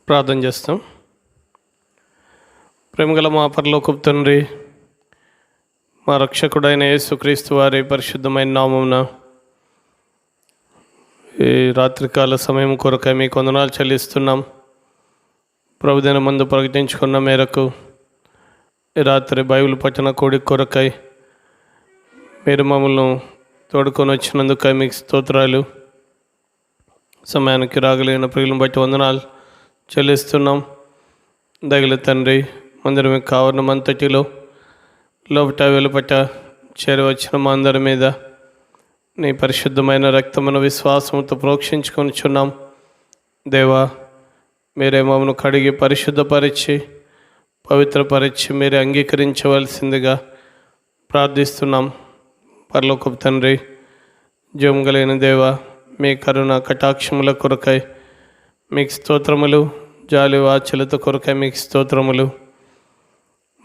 ప్రార్థన చేస్తాం. ప్రేమగల మా పరలోకపు తండ్రి, మా రక్షకుడైన యేసుక్రీస్తు వారి పరిశుద్ధమైన నామమున ఈ రాత్రికాల సమయం కొరకై మీకు వందనాలు చెల్లిస్తున్నాం. ప్రభుదిన మందు ప్రకటించుకున్న మేరకు ఈ రాత్రి బైబిల్ పఠన కోడి కొరకై మీరు మమ్మల్ని తోడుకొని వచ్చినందుకై మీకు స్తోత్రాలు. సమయానికి రాగలిగిన ప్రియులను బట్టి వందనాలు చెల్లిస్తున్నాం. దగిలి తండ్రి, మందిరం కావరణం అంతటిలో లోపట వెలుపట చేరి వచ్చిన మా అందరి మీద నీ పరిశుద్ధమైన రక్తమును విశ్వాసంతో ప్రోక్షించుకొనిచున్నాం. దేవా, మీరే మమ్మను కడిగి పరిశుద్ధపరిచి పవిత్రపరిచి మీరే అంగీకరించవలసిందిగా ప్రార్థిస్తున్నాం. పరలోకపు తండ్రి, జీవం కలిగిన దేవా, మీ కరుణ కటాక్షముల కొరకై మీకు స్తోత్రములు, జాలి వాచలత కొరకై మీకు స్తోత్రములు.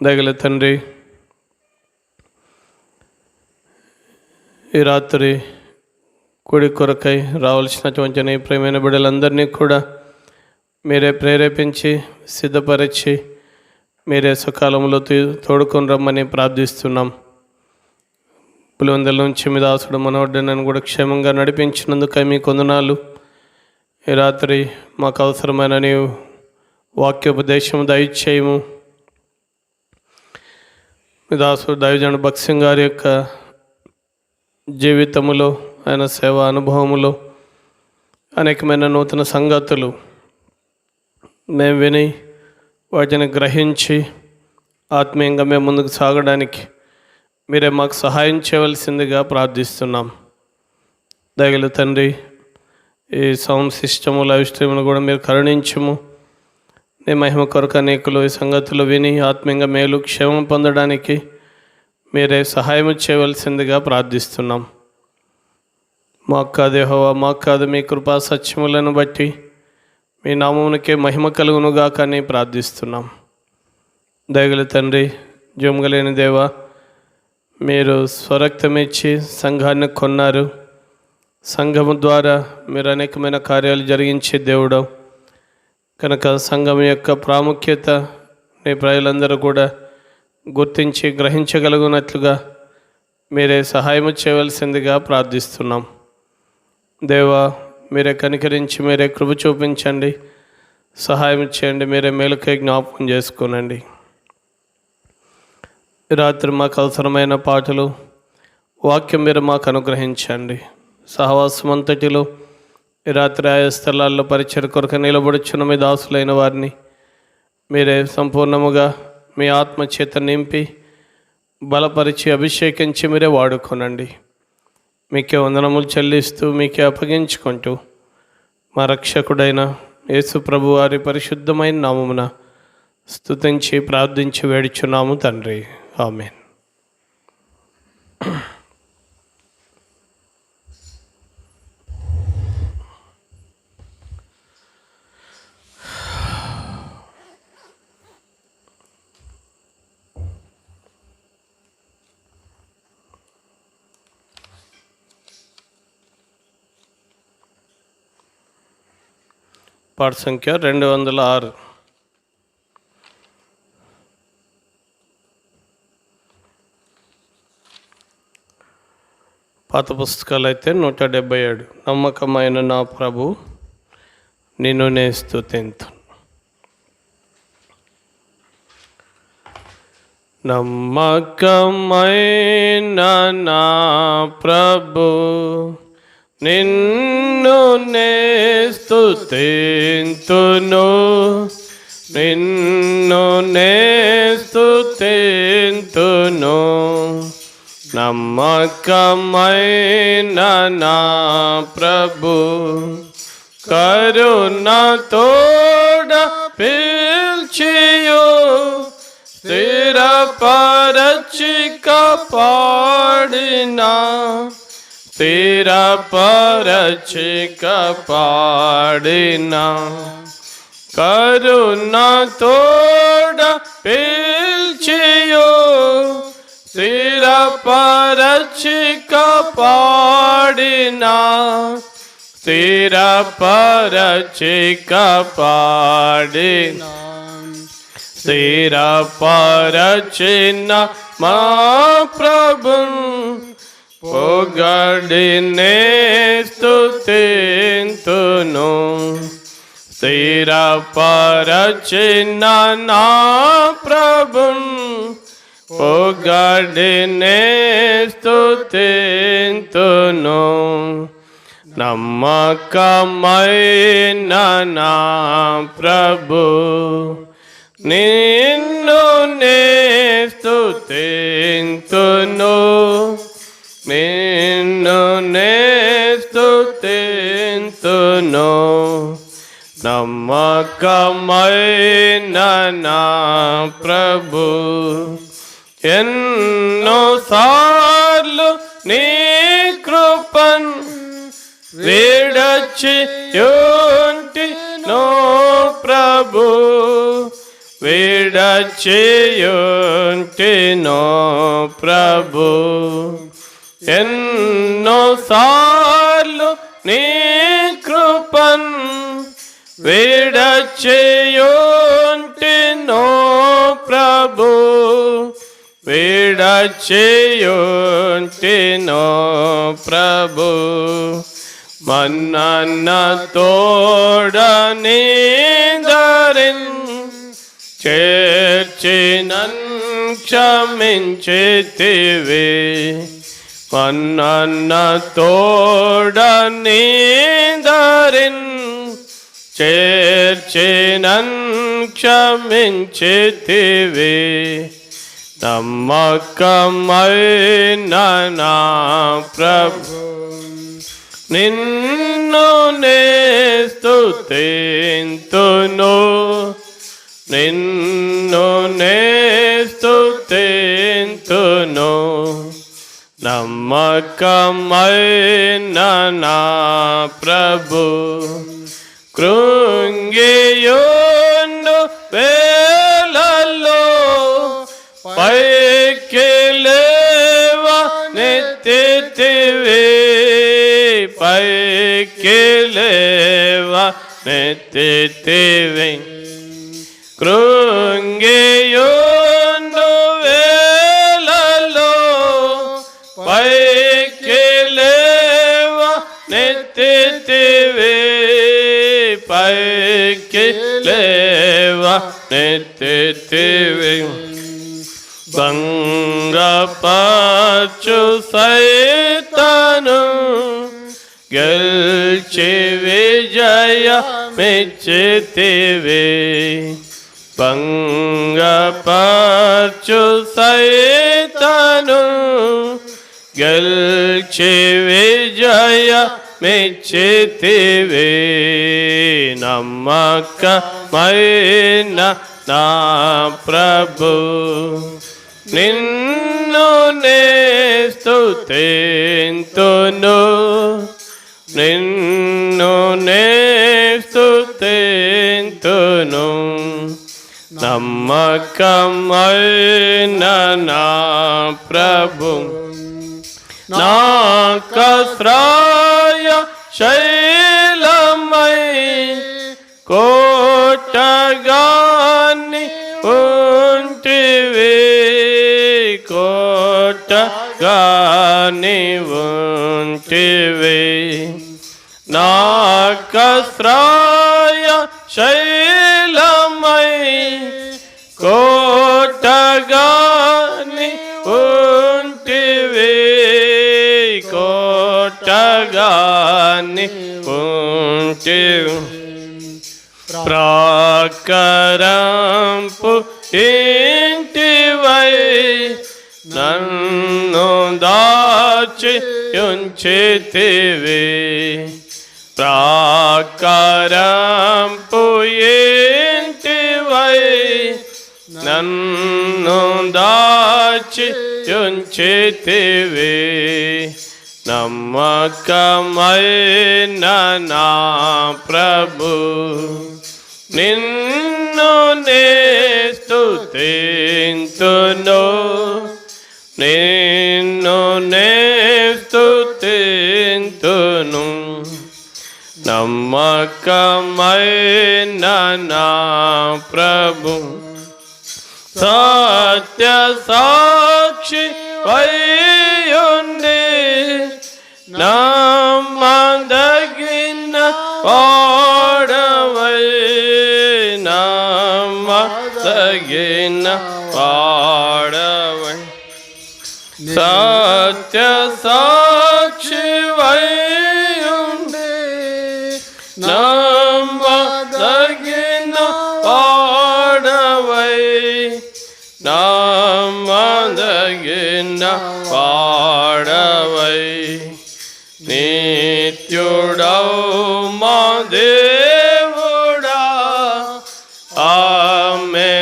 దగల తండ్రి, ఈ రాత్రి కుడి కొరకై రావాల్సినటువంటి నీ ప్రేమైన బిడ్డలందరినీ కూడా మీరే ప్రేరేపించి సిద్ధపరిచి మీరే సకాలంలో తోడుకొని రమ్మని ప్రార్థిస్తున్నాం. పులివెందుల నుంచి మీ దాసుడు మనోడ్డనని కూడా క్షేమంగా నడిపించినందుకై మీ వందనాలు. ఈ రాత్రి మాకు అవసరమైన నీవు వాక్యోపదేశము దయచేయము. మీ దాసుడు దైవజనుడు భక్సింగ్ గారి యొక్క జీవితములో, ఆయన సేవా అనుభవములో అనేకమైన నూతన సంగతులు మేము విని వాటిని గ్రహించి ఆత్మీయంగా మేము ముందుకు సాగడానికి మీరే మాకు సహాయం చేయవలసిందిగా ప్రార్థిస్తున్నాం. దయగల తండ్రి, ఈ సౌండ్ సిస్టము లైవ్ స్ట్రీమ్ను కూడా మీరు కరుణించము. నీ మహిమ కొరకు అనేకులు ఈ సంగతులు విని ఆత్మీయంగా మేలు క్షేమం పొందడానికి మీరే సహాయం చేయవలసిందిగా ప్రార్థిస్తున్నాం. మాకు కాదు యెహోవా, మాకు కాదు, మీ కృపా సత్యములను బట్టి మీ నామమునికే మహిమ కలుగునుగా కానీ ప్రార్థిస్తున్నాం. దయగల తండ్రి, జొంగలేని దేవా, మీరు స్వరక్తమిచ్చి సంఘాన్ని కొన్నారు. సంఘము ద్వారా మీరు అనేకమైన కార్యాలు జరిగించే దేవుడు కనుక సంఘం యొక్క ప్రాముఖ్యత మీ ప్రజలందరూ కూడా గుర్తించి గ్రహించగలుగునట్లుగా మీరే సహాయం చేయవలసిందిగా ప్రార్థిస్తున్నాం. దేవా, మీరే కనికరించి మీరే కృప చూపించండి, సహాయం చేయండి, మీరే మేలుకై జ్ఞాపకం చేసుకోనండి. రాత్రి మాకు అవసరమైన పాటలు, వాక్యం మీరు మాకు అనుగ్రహించండి. సహవాసం అంతటిలో ఈ రాత్రి ఆయా స్థలాల్లో పరిచయ కొరకు నిలబడుచున్న మీ దాసులైన వారిని మీరే సంపూర్ణముగా మీ ఆత్మచేత నింపి బలపరిచి అభిషేకించి మీరే వాడుకోనండి. మీకే వందనములు చెల్లిస్తూ మీకే అప్పగించుకుంటూ మా రక్షకుడైన యేసు ప్రభు వారి పరిశుద్ధమైన నామమున స్తుతించి ప్రార్థించి వేడుచున్నాము తండ్రి. ఆమేన్. పాట సంఖ్య 206. పాత పుస్తకాలు అయితే 177. నమ్మకమైన నా ప్రభు, నిన్ను నే స్తుతింతును. నమ్మకమైన నా ప్రభు, నిన్ను నే స్తుతింతును, నిన్ను నే స్తుతింతును. నమ్మకమైన నా ప్రభు, కరుణ తోడ పిల్చియో స్థిరపరచి కాపాడినా, స్థిరపరచి కాపాడినా. కరుణ తోడ పిల్చియో స్థిరపరచి కాపాడినా, స్థిరపరచి కాపాడిన స్థిరపరచిన మా ప్రభున్ పొగడినే స్తుతింతును. స్థిరపరచిన నా ప్రభున్ పొగడినే స్తుతింతును. నమ్మకమైన నా ప్రభు నిన్ను నే స్తుతింతును. నిన్ను నే స్తుతింతును. నమ్మకమైన నా ప్రభు ఎన్నో సార్లు నీ కృపన్ విడచియుంటినో ప్రభు విడచియుంటినో ప్రభు ఎన్నో సార్లు నీ కృపన్ విడచియుంటినో ప్రభు విడచియుంటినో ప్రభు మన్నన్న తోడని దరిన్ చేర్చినన్ క్షమించితివి. మన్నన్న తోడని దరిన్ చేర్చినన్ క్షమించితివి. నమ్మకమైన నా ప్రభు నిన్ను నే స్తుతింతును. నిన్ను నే స్తుతింతును. నమ్మకమైన నా ప్రభు కృంగియుండు వేళల్లో పైకి లేవనెత్తితివి. పైకి లేవనెత్తితివి. కృంగియుండు వేళల్లో పైకి లేవనెత్తితివి. పైకి లేవనెత్తితివి. భంగపరచు సైతాను గెల్చి విజయమిచ్చితివి. భంగపరచు సైతాను గెల్చి విజయమిచ్చితివి. నమ్మకమైన నా ప్రభు నిన్ను నే స్తుతింతును. నిన్ను నే స్తుతింతును. నమ్మకమైన నా ప్రభు నాకాశ్రయ శైలమై కోటగాని ఉంటివి. కోటగాని ఉంటివి. నాకాశ్రయ శైలమై కోటగాని ఉంటివి. కోటగాని ఉంటివి. ప్రాకరంపు ఇంటివై నన్ను దాచి ఉంచితివి. ప్రాకరంపు ఇంటివై నన్ను దాచి ఉంచితివి. నమ్మకమైన నా ప్రభు నిన్ను నే స్తుతింతును. నిన్ను నే స్తుతింతును. నమ్మకమైన నా ప్రభు సత్య సాక్షి వయ్యుండి నమ్మదగిన వాడవై నమ్మదగిన వాడవై సత్య సాక్షి వయ్యుండి నమ్మదగిన వాడవై నమ్మదగిన వాడవై నిత్యుడవు మా దేవుడా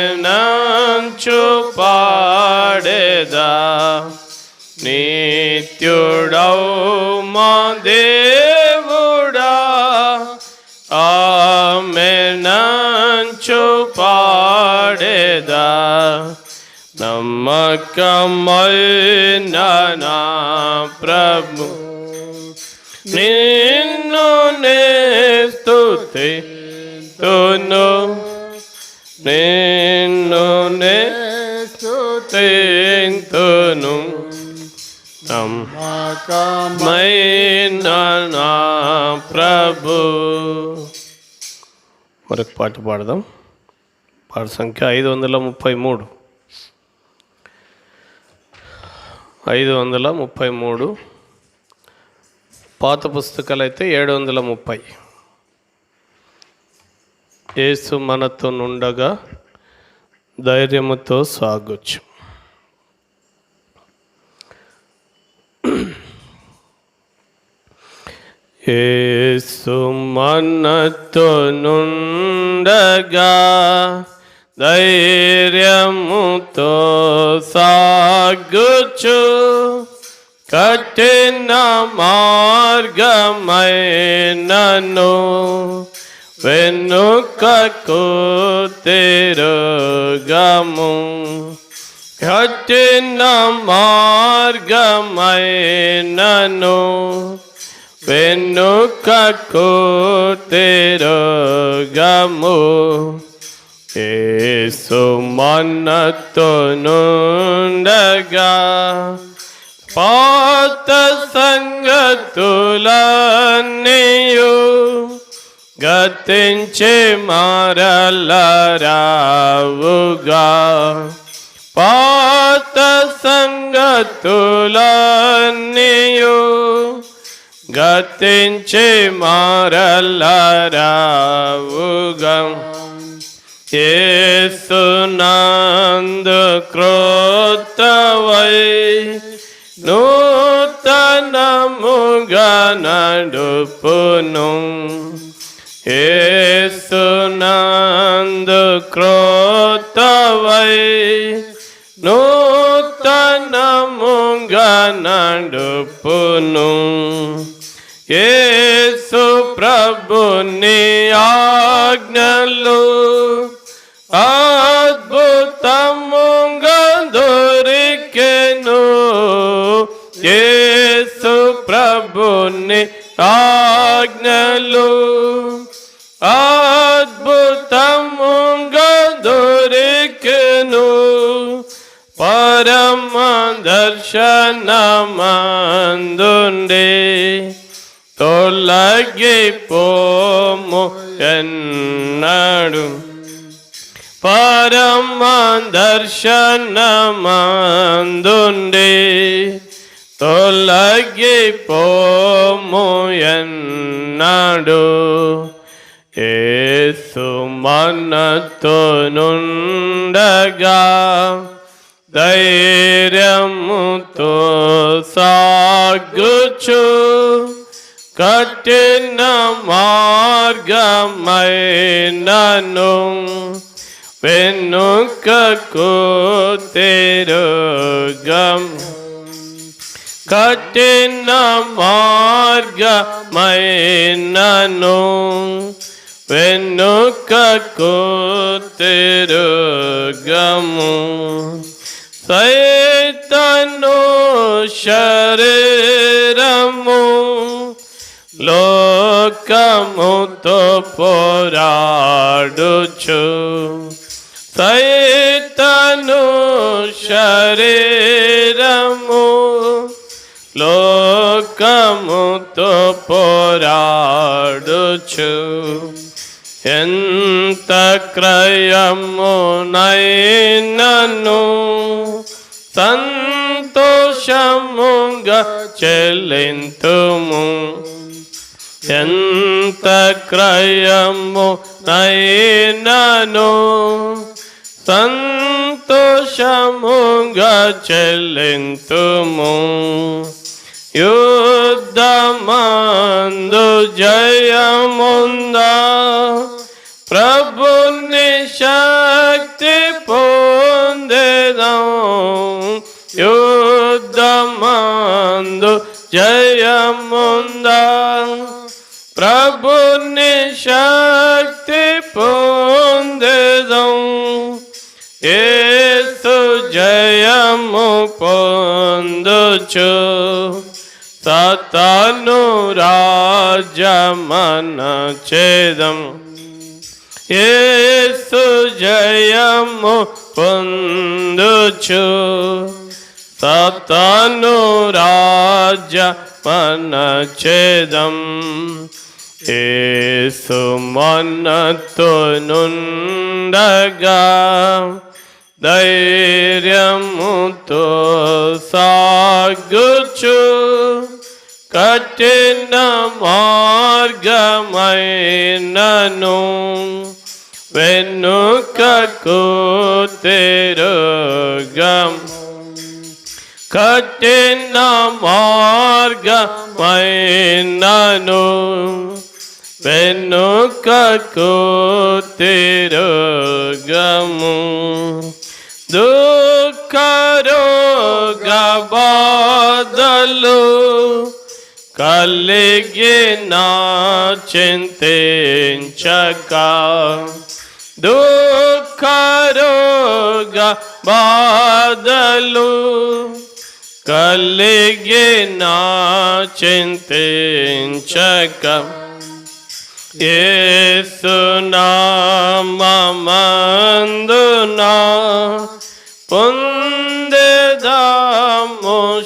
ఆమెనంచు పాడేదా నిత్యుడవు మా దేవుడా ఆమెనంచు పాడేదా నమ్మకమైన నా ప్రభు నిన్ను నే స్తుతింతును నిన్ను నే స్తుతింతును నమ్మకమైన నా ప్రభు. మరొక పాట పాడదాం. పాట సంఖ్య 533. 533. పాత పుస్తకాలు అయితే 730. యేసు మనతో నుండగా ధైర్యముతో సాగొచ్చు. యేసు మనతో నుండగా ధైర్యముతో సాగుచు కఠిన మార్గమైనను వెనుకకు తిరుగము కఠిన మార్గమైనను వెనుకకు తిరుగము యేసు మనతో నుండగా పాత సంగతులన్నీయు గతించి మరల రావుగా పాత సంగతులన్నీయు గతించి మరల రావుగా యేసునందు క్రొత్తవై నూతనముగా నడుపును యేసునందు క్రొత్తవై నూతనముగా నడుపును యేసు ప్రభుని ఆజ్ఞలు అద్భుతముగా దొరికెను యేసు ప్రభుని ఆజ్ఞలు అద్భుతముగా దొరికెను పరమ దర్శనమందుండే తొలగిపోము ఎన్నడు పరమ దర్శనమందుండే తొలగిపోము ఎన్నడు యేసు మనతో నుండగా ధైర్యముతో సాగుచు కఠిన మార్గమైనను వెనుకకు తిరుగము కఠిన మార్గమైనను వెనుకకు తిరుగము సైతాను శరీరము లోకముతో పోరాడుచు సైతాను శరీరము లోకముతో పోరాడుచు ఎంత క్రయమునైనను సంతోషముగా చెల్లింతుము. ఎంత క్రయమునైనను సంతోషముగా చెల్లింతుము. యుద్ధమందు జయముందా ప్రభుని శక్తి పొందేదాం. యుద్ధమందు జయముందా ప్రభుని శక్తి పొందేదాం. యేసు జయము పొందుచు సాతాను రాజ్యమణచేదం. యేసు జయము పొందుచు సాతాను రాజ్యమణచేదం. యేసు మనతో నుండగా ధైర్యముతో సాగుచు కఠిన మార్గమైనను వెనుకకు తిరుగం. కఠిన మార్గమైనను వెనుకకు తిరుగము. దుఃఖరోగ బాధలు కలిగిన చింతించక. దుఃఖరోగ బాధలు కలిగిన చింతించక. యేసు నామమందున పొందెదము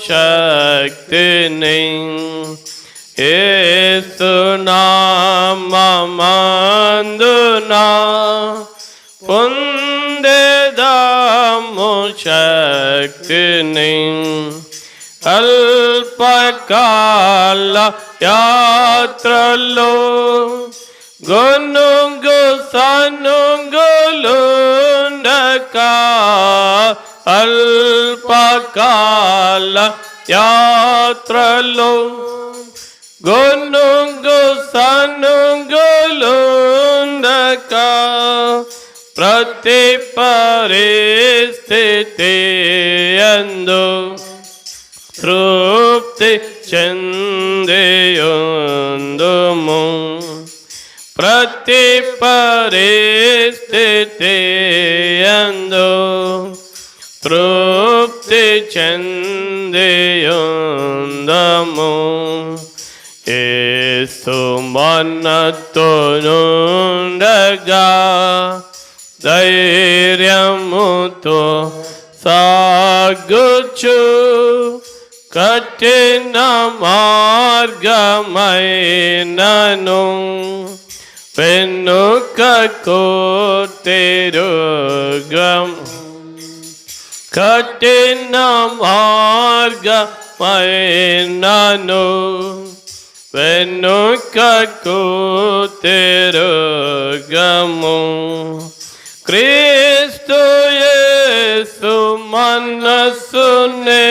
శక్తిని. యేసు నామమందున పొందెదము శక్తిని. అల్పకాల యాత్రలో గొనుగు సనుగులుండక. అల్పకాల యాత్రలో గొనుగు సనుగులుండక. ప్రతి పరిస్థితి యందు తృప్తి చెందియుందుము. ప్రతి పరిస్థితి యందు తృప్తి చెందియుందుము. యేసు మనతో నుండగా ధైర్యముతో సాగుచు కఠిన మార్గమైనను వెనుకకు తిరుగం. కఠిన మార్గమైనను వెనుకకు తిరుగము. క్రీస్తు యేసు మనస్సునే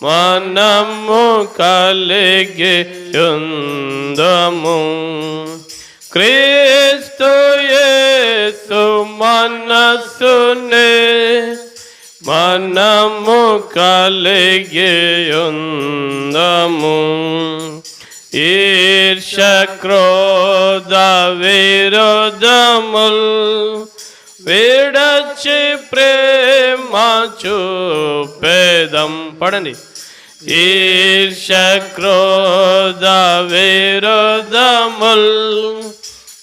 మనము కలిగి యుందము. క్రీస్తు యేసు మనస్సునే మనము కలిగి యుందము. ఈర్ష్య క్రోధ విరోధముల్ విడచి ప్రేమ చూపెదం. పడండి. ఈర్ష క్రోధ విరోధముల్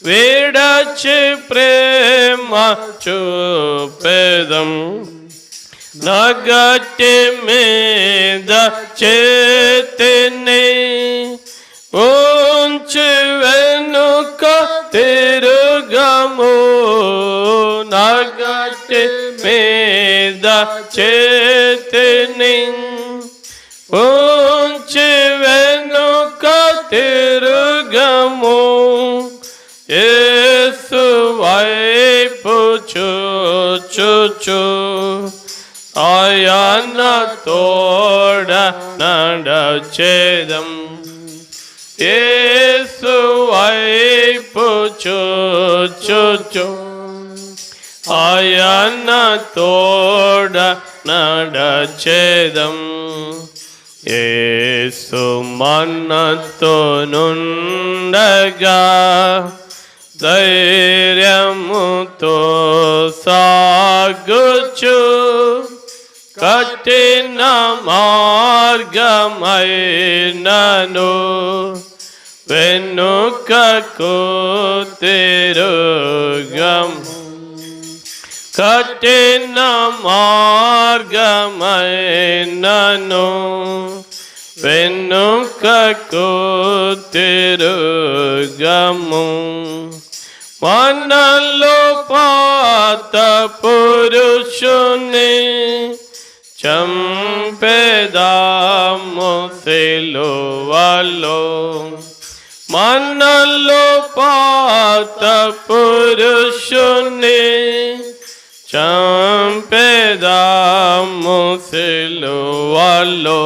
విడచి ప్రేమ చూపెదం. నగటి మీద చేతిని ఉంచి వెనుక తిరుగము. నగటి మీద చేతిని ఉంచి వెనుక తిరుగము. యేసు వైపు చూచుచు ఆయన తోడ నడచేదం. యేసు వైపు చూచుచు ఆయన తోడ నడచేదం. యేసు మనతో నుండగా ధైర్యముతో సాగుచు కఠిన మార్గమైనను వెనుకకు తిరుగం. కఠిన మార్గమైనను వెనుకకు తిరుగము. మనలో పాత పురుషుని చంపెదాము సిలువలో. మనలో పాత పురుషుని చంపెదాము సిలువలో.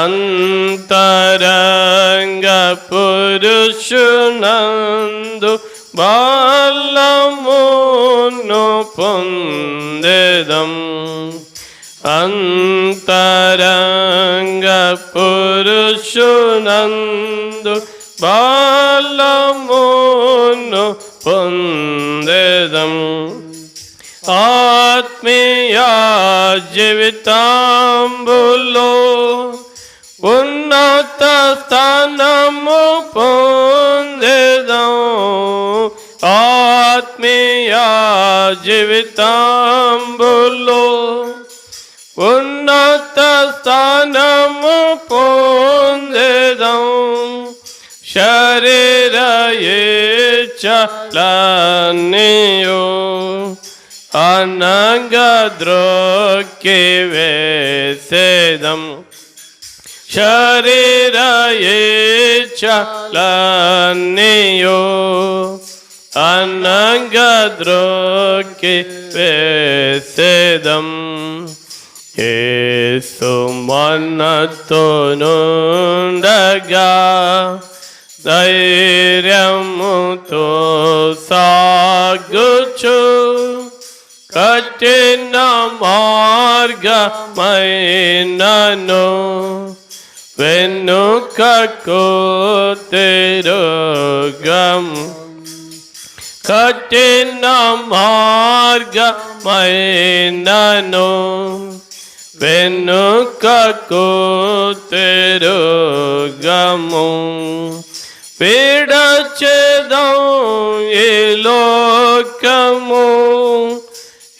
అంతరంగ పురుషునందు బలమును పొందెదం. అంతరంగ పురుషునందు బలమును పొందెదం. ఆత్మీయ జీవితంబులో ఉన్నత స్థానము పొందెదం. ఆత్మీయ జీవితంబులో ఉన్నత స్థానము పొందెదం. శరీర ఇచ్చలన్నీయు అనంగద్రోక్కి వేసేదం. శరీర ఇచ్చలన్నీయు అనంగద్రోక్కి వేసేదం. యేసు మనతో నుండగా ధైర్యముతో సాగుచు కఠిన మార్గమైనను వెనుకకు తిరుగం. కఠిన మార్గమైనను వెనుకకు తిరుగము. విడచెదం ఈ లోకము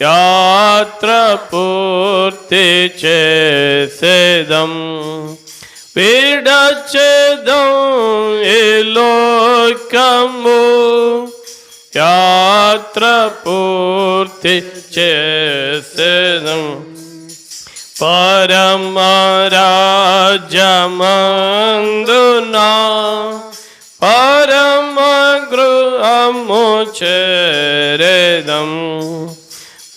యాత్ర పూర్తి చేసేదం. విడచెదం ఈ లోకము యాత్ర పూర్తి చేసేదం. పరమరాజ్యమందున పరమ గృహము చేరేదం.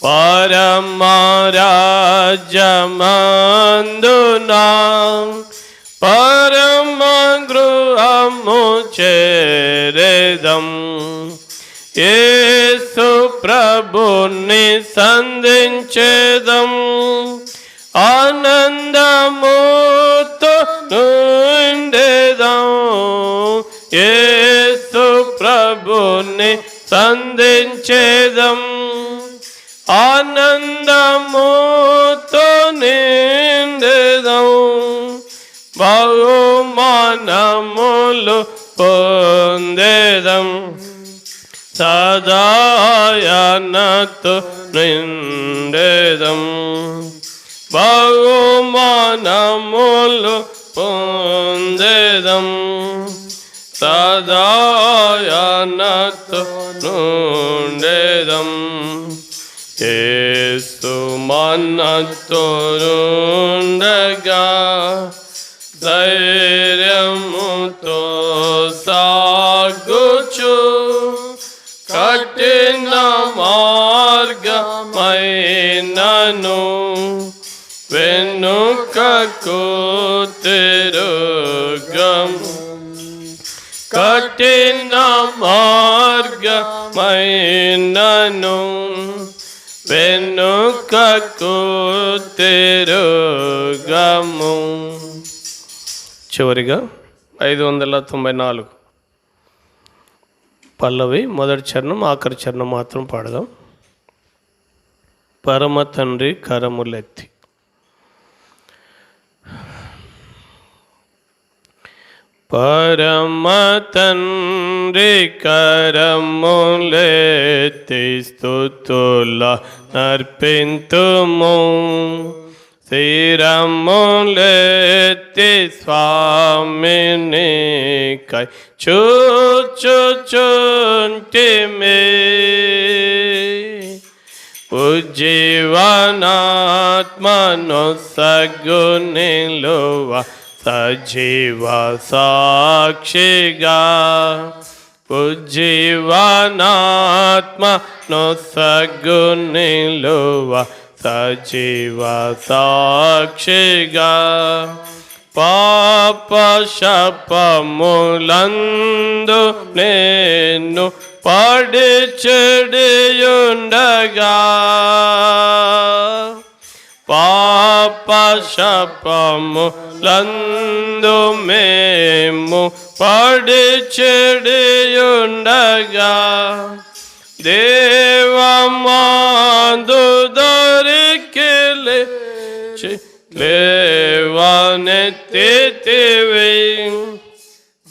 పరమరాజ్యమందున పరమ గృహము చేరేదం. యేసు ప్రభుని సంధించేదం. ఆనందముతో నుండెదం. యేసు ప్రభుని సంధించేదం. ఆనందముతో నిండెదం. బహుమానములు పొందేదం, సదాయనతో నిండేదం. బహుమానములు పొందేదం, సదాయనతో నుండేదం. యేసు మనతో నుండగా ధైర్యముతో సాగుచు, కఠిన మార్గమైనను వెనుకకు తిరుగము. కఠిన మార్గమైనను వెనుకకు తిరుగము. చివరిగా 594 పల్లవి మొదటి చరణం ఆఖరి చరణం మాత్రం పాడదాం. పరమ తండ్రి కరములెత్తి. పరమ తండ్రి కరములెత్తి స్తుతుల నర్పింతుము. శిరములెత్తి స్వామినికై చూచుచుంటిమి. ఉజ్జీవనాత్మను సగ్గు నిలువ సజీవ సాక్షిగా. ఉజ్జీవనాత్మను సగ్గు నిలువ సజీవ సాక్షిగా. పాప శాపములందు నేను పడి చెడియుండగా, పాప శాపములందు మేము పడి చెడియుండగా, దేవమాందు దొరికి లేవనెత్తితివి.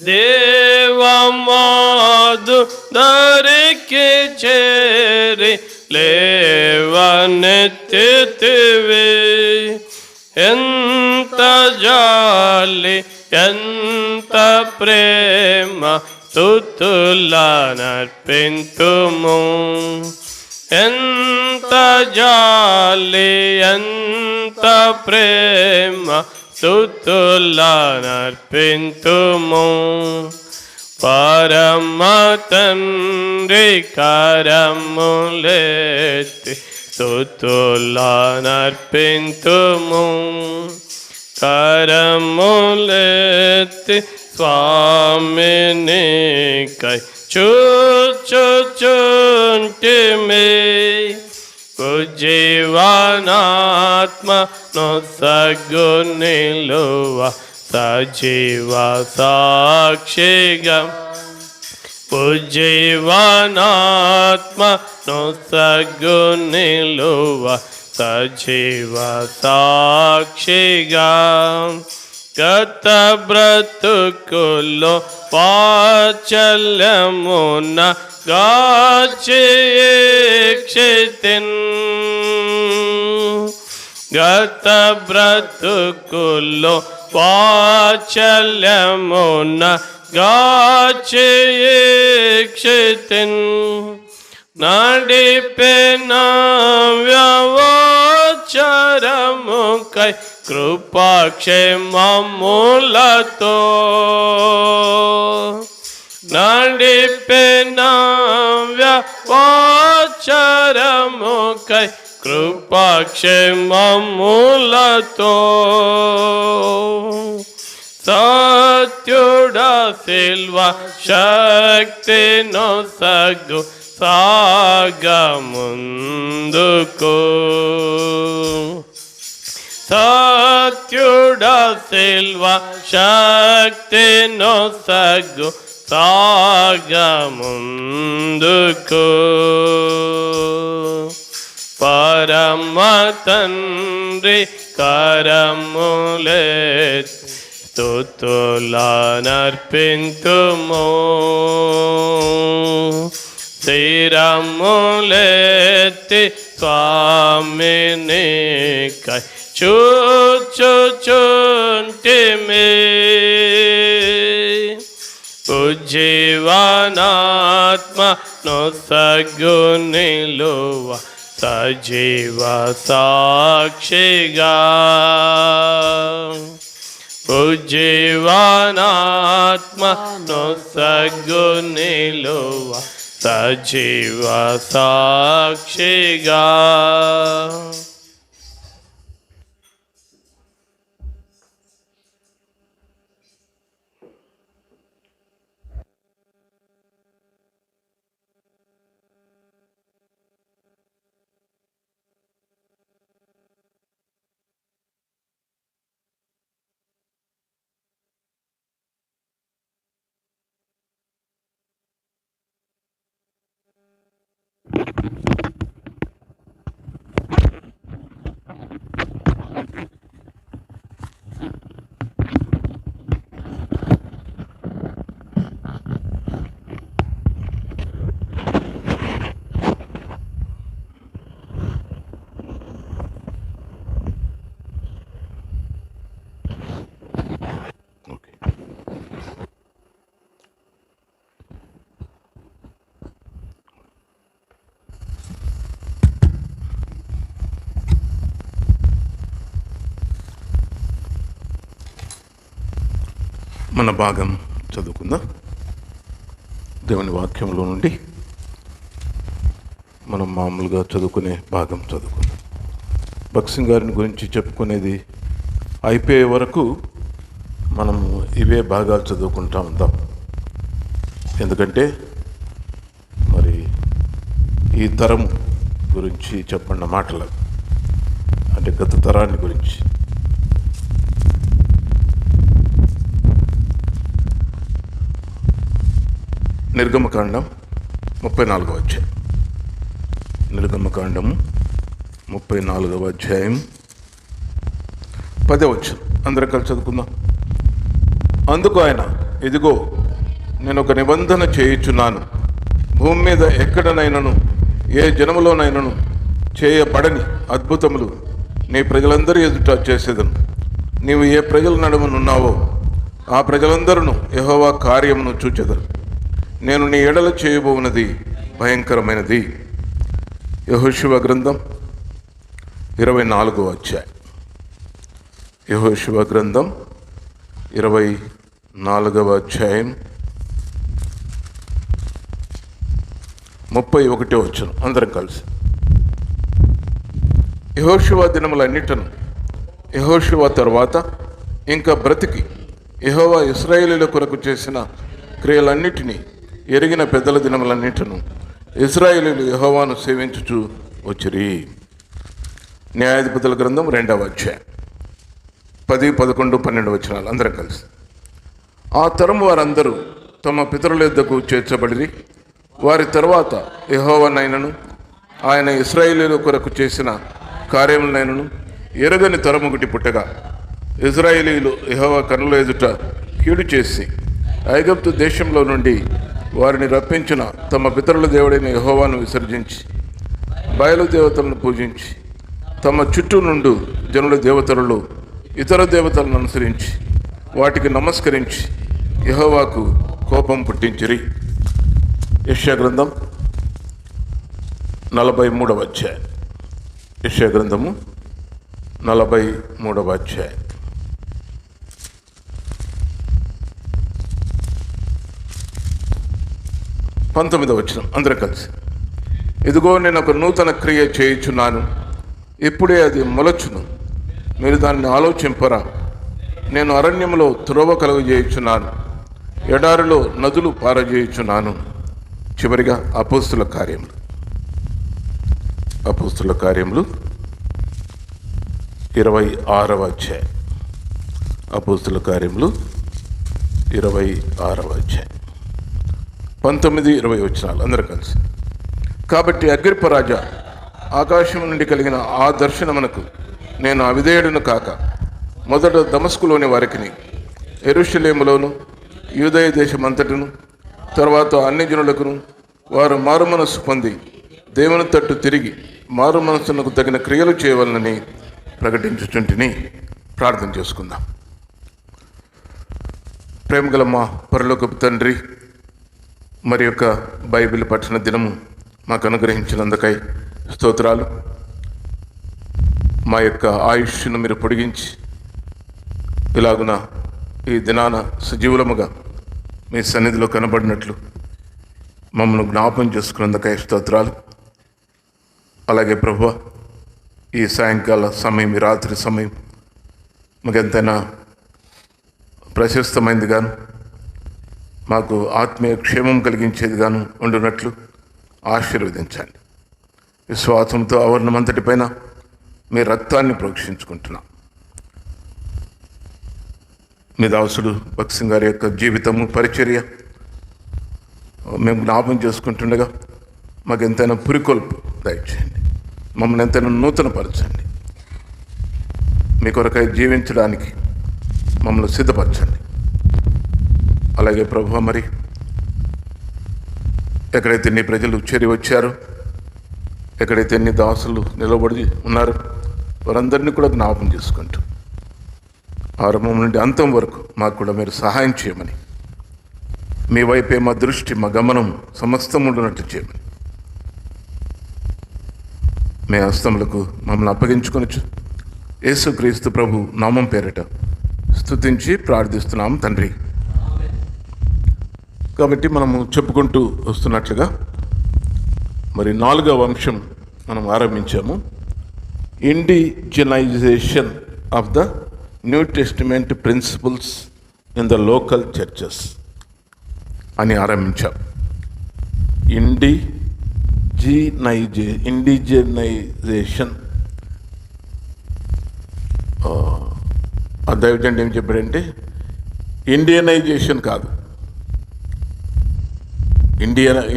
దేవమాదు దొరికి చేరి లేవనెత్తితివి. ఎంత జాలి ఎంత ప్రేమ స్తుతులనర్పింతుము. ఎంత జాలి ఎంత ప్రేమ స్తుతులనర్పింతుము. పరమ తండ్రి కరములెత్తి స్తుతులనర్పింతుము. కరములెత్తి స్వామినికై చూచుచుంటిమి. ఉజ్జీవనాత్మను సగ్గు నిలువ సజీవ సాక్షిగా. ఉజ్జీవనాత్మను సగ్గు నిలువ సజీవ సాక్షిగా. గత బ్రతుకులో వాత్సల్యమున గాచేక్షితిన్. గత బ్రతుకులో వాత్సల్యమున గాచేక్షితిన్. నడిపెన వ్యవచారముకై కృపాక్షేమములతో. నడిపెన వ్యవచారముకై కృపాక్షేమములతో. సత్యుడా సిల్వ శక్తిను సగ్గు సాగముందుకు. సత్యుడా సిల్వ శక్తిను సగ్గు సాగముందుకు. పరమ తండ్రి కరములెత్తి స్తుతులనర్పింతుము. శిరములెత్తి స్వామిని కై చూచుచుంటిమి. ఉజ్జీవనాత్మ నొసగు నిలువ సజీవ సాక్షిగా. ఉజ్జీవనాత్మ నొసగు నిలువ సజీవ సాక్షిగా. మన భాగం చదువుకుందాం. దేవుని వాక్యంలో నుండి మనం మామూలుగా చదువుకునే భాగం చదువుకుందాం. భక్సింగ్ గారిని గురించి చెప్పుకునేది అయిపోయే వరకు మనం ఇవే భాగాలు చదువుకుంటా ఉంటాం. ఎందుకంటే మరి ఈ తరం గురించి చెప్పన్న మాటలు, అంటే గత తరాన్ని గురించి. నిర్గమకాండం 34వ అధ్యాయం. నిర్గమకాండము 34వ అధ్యాయం 10వ వచనం. అందరం కలిసి చదువుకుందాం. అందుకు ఆయన, ఇదిగో నేను ఒక నిబంధన చేయుచున్నాను, భూమి మీద ఎక్కడనైనను ఏ జనములోనైనను చేయబడని అద్భుతములు నీ ప్రజలందరి ఎదుట చేసేదను. నీవు ఏ ప్రజల నడుమనున్నావో ఆ ప్రజలందరూ యెహోవా కార్యమును చూచెదరు. నేను నీ ఎడల చేయబోవున్నది భయంకరమైనది. యెహోషువ గ్రంథం 24వ అధ్యాయం. యెహోషువ గ్రంథం 24వ అధ్యాయం 31వ వచనం. అందరం కలిసి. యెహోషువ దినములన్నిటను యెహోషువ తరువాత ఇంకా బ్రతికి యెహోవా ఇశ్రాయేలీయుల కొరకు చేసిన క్రియలన్నిటినీ ఎరిగిన పెద్దల దినములన్నిటను ఇశ్రాయేలీయులు యెహోవాను సేవించుచు వచ్చిరి. న్యాయాధిపతుల గ్రంథం 2వ అధ్యాయం 10, 11, 12 వచనాలు. అందరం కలిసి. ఆ తరము వారందరూ తమ పితరుల యొద్దకు చేర్చబడిరి. వారి తరువాత యెహోవానైనను ఆయన ఇశ్రాయేలీయుల కొరకు చేసిన కార్యములనైనను ఎరగని తరము ఒకటి పుట్టగా, ఇశ్రాయేలీయులు యెహోవా కన్నుల ఎదుట కీడు చేసి ఐగుప్తు దేశంలో నుండి వారిని రప్పించిన తమ పితరుల దేవుడైన యెహోవాను విసర్జించి బయలు దేవతలను పూజించి తమ చుట్టూ నుండి జనుల దేవతలలో ఇతర దేవతలను అనుసరించి వాటికి నమస్కరించి యెహోవాకు కోపం పుట్టించిరి. యెషయా గ్రంథం 43వ అధ్యాయం. యెషయా గ్రంథము 43వ అధ్యాయం. 19వ వచనం. అందరం కలిసి. ఇదిగో నేను ఒక నూతన క్రియ చేయుచున్నాను, ఇప్పుడే అది మొలచును, మీరు దాన్ని ఆలోచింపరా. నేను అరణ్యములో త్రోవ కలుగజేయుచున్నాను, ఎడారిలో నదులు పారజేయుచున్నాను. చివరిగా అపోస్తుల కార్యములు. అపోస్తుల కార్యములు 26వ అధ్యాయం. అపోస్తుల కార్యములు 26వ అధ్యాయం 19, 20 వచనాలు. అందరూ కలిసి. కాబట్టి అగ్రిప్ప రాజా, ఆకాశం నుండి కలిగిన ఆ దర్శనమునకు నేను అవిధేయుడును కాక మొదట దమస్కులోని వారికిని యెరూషలేములోను యూదయ దేశమంతటను తర్వాత అన్ని జనులకును వారు మారు మనస్సు పొంది దేవుని తట్టు తిరిగి మారు మనస్సునకు తగిన క్రియలు చేయవలనని ప్రకటించుచుంటిని. ప్రార్థన చేసుకుందాం. ప్రేమగల మా పరలోకపు తండ్రి, మరి యొక్క బైబిల్ పఠన దినము మాకు అనుగ్రహించినందుకై స్తోత్రాలు. మా యొక్క ఆయుష్ను మీరు పొడిగించి ఇలాగున ఈ దినాన సజీవులముగా మీ సన్నిధిలో కనబడినట్లు మమ్మల్ని జ్ఞాపం చేసుకున్నందుకై స్తోత్రాలు. అలాగే ప్రభువా, ఈ సాయంకాల సమయం, ఈ రాత్రి సమయం మాకు ఎంతైనా ప్రశస్తమైనది గాను మాకు ఆత్మీయ క్షేమం కలిగించేది గాను ఉండునట్లు ఆశీర్వదించండి. విశ్వాసంతో ఆవరణమంతటిపైన మీ రక్తాన్ని ప్రోక్షించుకుంటున్నాం. మీ దాసుడు భక్త్ సింగ్ గారి యొక్క జీవితము, పరిచర్య మేము జ్ఞాపం చేసుకుంటుండగా మాకు ఎంతైనా పురికొల్పు దయచేయండి. మమ్మల్ని ఎంతైనా నూతనపరచండి. మీ కొరకై జీవించడానికి మమ్మల్ని సిద్ధపరచండి. అలాగే ప్రభువా, మరి ఎక్కడైతే నీ ప్రజలు చేరి వచ్చారో, ఎక్కడైతే నీ దాసులు నిలబడి ఉన్నారు, వారందరినీ కూడా జ్ఞాపం చేసుకుంటూ ఆరంభం నుండి అంతం వరకు మాకు కూడా మీరు సహాయం చేయమని, మీ వైపే మా దృష్టి, మా గమనం సమస్తం ఉండునట్లు చేయమని మీ హస్తములకు మమ్మల్ని అప్పగించుకొనొచ్చు యేసుక్రీస్తు ప్రభు నామం పేరిట స్తుతించి ప్రార్థిస్తున్నాం తండ్రి. కాబట్టి మనము చెప్పుకుంటూ వస్తున్నట్లుగా మరి 4వ అంశం మనం ఆరంభించాము. Indigenization of the New Testament principles in the local churches అని ఆరంభించాం. ఇండిజినైజేషన్ దైవజనుడు ఏం చెప్పాడంటే, ఇండియనైజేషన్ కాదు.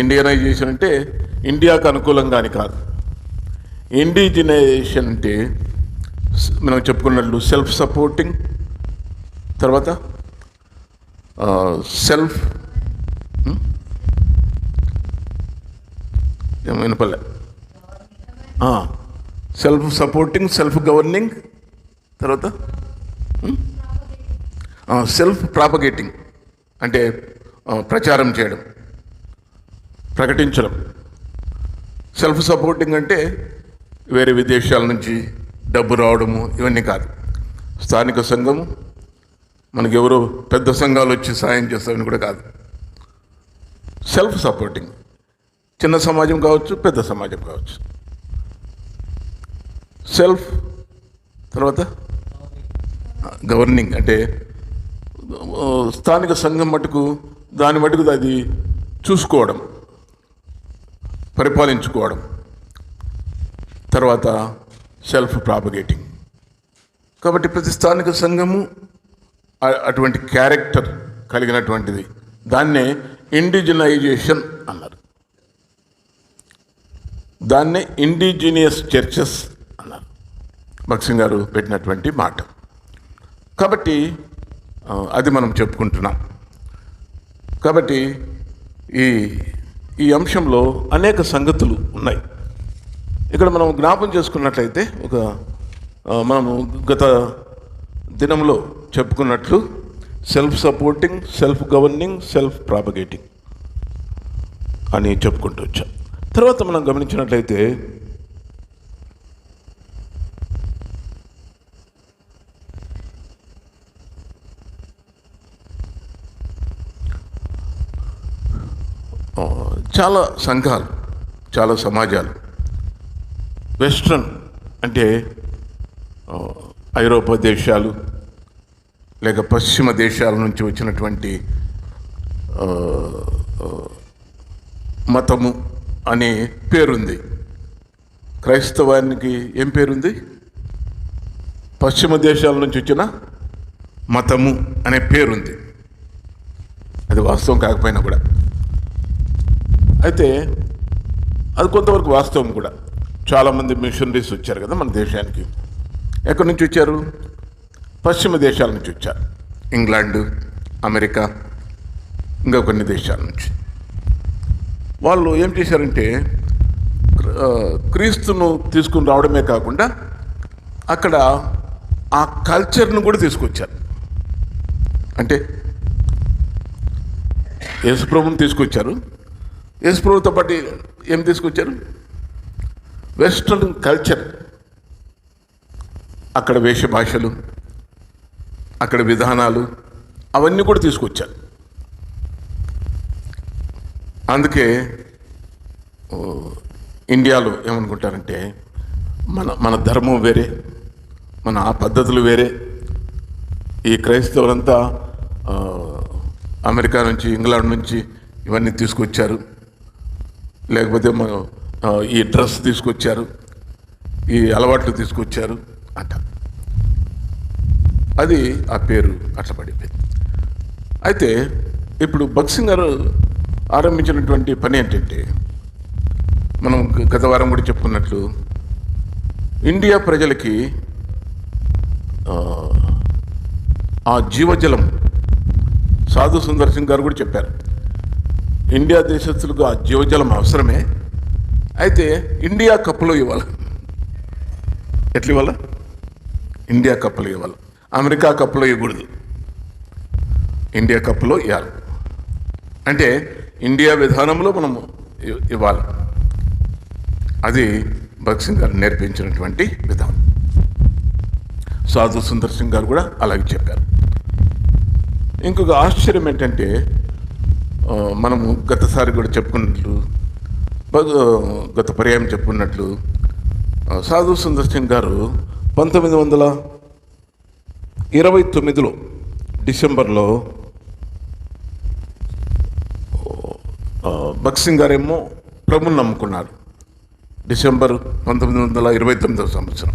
ఇండియనైజేషన్ అంటే ఇండియాకు అనుకూలంగా అని కాదు. ఇండిజినైజేషన్ అంటే మనం చెప్పుకున్నట్లు సెల్ఫ్ సపోర్టింగ్, తర్వాత సెల్ఫ్ వినపల్లే సెల్ఫ్ సపోర్టింగ్, సెల్ఫ్ గవర్నింగ్, తర్వాత సెల్ఫ్ ప్రాపగేటింగ్ అంటే ప్రచారం చేయడం, ప్రకటించడం. సెల్ఫ్ సపోర్టింగ్ అంటే వేరే విదేశాల నుంచి డబ్బు రావడము, ఇవన్నీ కాదు. స్థానిక సంఘము, మనకి ఎవరో పెద్ద సంఘాలు వచ్చి సాయం చేస్తామని కూడా కాదు. సెల్ఫ్ సపోర్టింగ్, చిన్న సమాజం కావచ్చు, పెద్ద సమాజం కావచ్చు. సెల్ఫ్, తర్వాత గవర్నింగ్ అంటే స్థానిక సంఘం మటుకు దాని మటుకు అది చూసుకోవడం, పరిపాలించుకోవడం. తర్వాత సెల్ఫ్ ప్రాపగేటింగ్. కాబట్టి ప్రతి స్థానిక సంఘము అటువంటి క్యారెక్టర్ కలిగినటువంటిది. దాన్నే ఇండిజినైజేషన్ అన్నారు. దాన్నే ఇండిజినియస్ చర్చెస్ అన్నారు. భక్త్ సింగ్ గారు పెట్టినటువంటి మాట. కాబట్టి అది మనం చెప్పుకుంటున్నాం. కాబట్టి ఈ అంశంలో అనేక సంగతులు ఉన్నాయి. ఇక్కడ మనం జ్ఞాపం చేసుకున్నట్లయితే మనము గత దినంలో చెప్పుకున్నట్లు self supporting, self governing, self propagating అని చెప్పుకుంటూ వచ్చాం. తర్వాత మనం గమనించినట్లయితే చాలా సంఘాలు, చాలా సమాజాలు వెస్ట్రన్ అంటే ఐరోపా దేశాలు లేక పశ్చిమ దేశాల నుంచి వచ్చినటువంటి మతము అనే పేరుంది. క్రైస్తవానికి ఏం పేరుంది? పశ్చిమ దేశాల నుంచి వచ్చిన మతము అనే పేరుంది. అది వాస్తవం కాకపోయినా కూడా, అయితే అది కొంతవరకు వాస్తవం కూడా. చాలామంది మిషనరీస్ వచ్చారు కదా మన దేశానికి. ఎక్కడి నుంచి వచ్చారు? పశ్చిమ దేశాల నుంచి వచ్చారు. ఇంగ్లాండ్, అమెరికా, ఇంకా కొన్ని దేశాల నుంచి. వాళ్ళు ఏం చేశారంటే క్రీస్తును తీసుకుని రావడమే కాకుండా అక్కడ ఆ కల్చర్ను కూడా తీసుకొచ్చారు. అంటే యేసుప్రభుని తీసుకొచ్చారు. యేసుప్రభుతో పాటు ఏం తీసుకొచ్చారు? Western culture. అక్కడ వేష భాషలు, అక్కడ విధానాలు, అవన్నీ కూడా తీసుకొచ్చారు. అందుకే ఇండియాలో ఏమనుకుంటారంటే మన ధర్మం వేరే, మన ఆ పద్ధతులు వేరే. ఈ క్రైస్తవులంతా అమెరికా నుంచి, ఇంగ్లాండ్ నుంచి ఇవన్నీ తీసుకొచ్చారు, లేకపోతే ఈ డ్రెస్ తీసుకొచ్చారు, ఈ అలవాట్లు తీసుకొచ్చారు అంట. అది ఆ పేరు అట్లా పడిపోయింది. అయితే ఇప్పుడు భక్సింగ్ గారు ఆరంభించినటువంటి పని ఏంటంటే, మనం గత వారం కూడా చెప్పుకున్నట్లు ఇండియా ప్రజలకి ఆ జీవజలం, సాధు సుందర్ సింగ్ గారు కూడా చెప్పారు, ఇండియా దేశస్తులకు ఆ జీవజలం అవసరమే, అయితే ఇండియా కప్పులో ఇవ్వాలి. ఎట్లా ఇవ్వాలా? ఇండియా కప్పులో ఇవ్వాలి, అమెరికా కప్పులో ఇవ్వకూడదు, ఇండియా కప్పులో ఇవ్వాలి. అంటే ఇండియా విధానంలో మనము ఇవ్వాలి. అది భక్సింగ్ గారు నేర్పించినటువంటి విధానం. సాధు సుందర్ సింగ్ గారు కూడా అలాగే చెప్పారు. ఇంకొక ఆశ్చర్యం ఏంటంటే, మనము గతసారి కూడా చెప్పుకున్నట్లు, గత పర్యాయం చెప్పుకున్నట్లు, సాధు సుందర్ సింగ్ గారు 1929 డిసెంబర్లో భక్సింగ్ గారేమో ప్రభుని నమ్ముకున్నారు. డిసెంబర్ 1929 సంవత్సరం.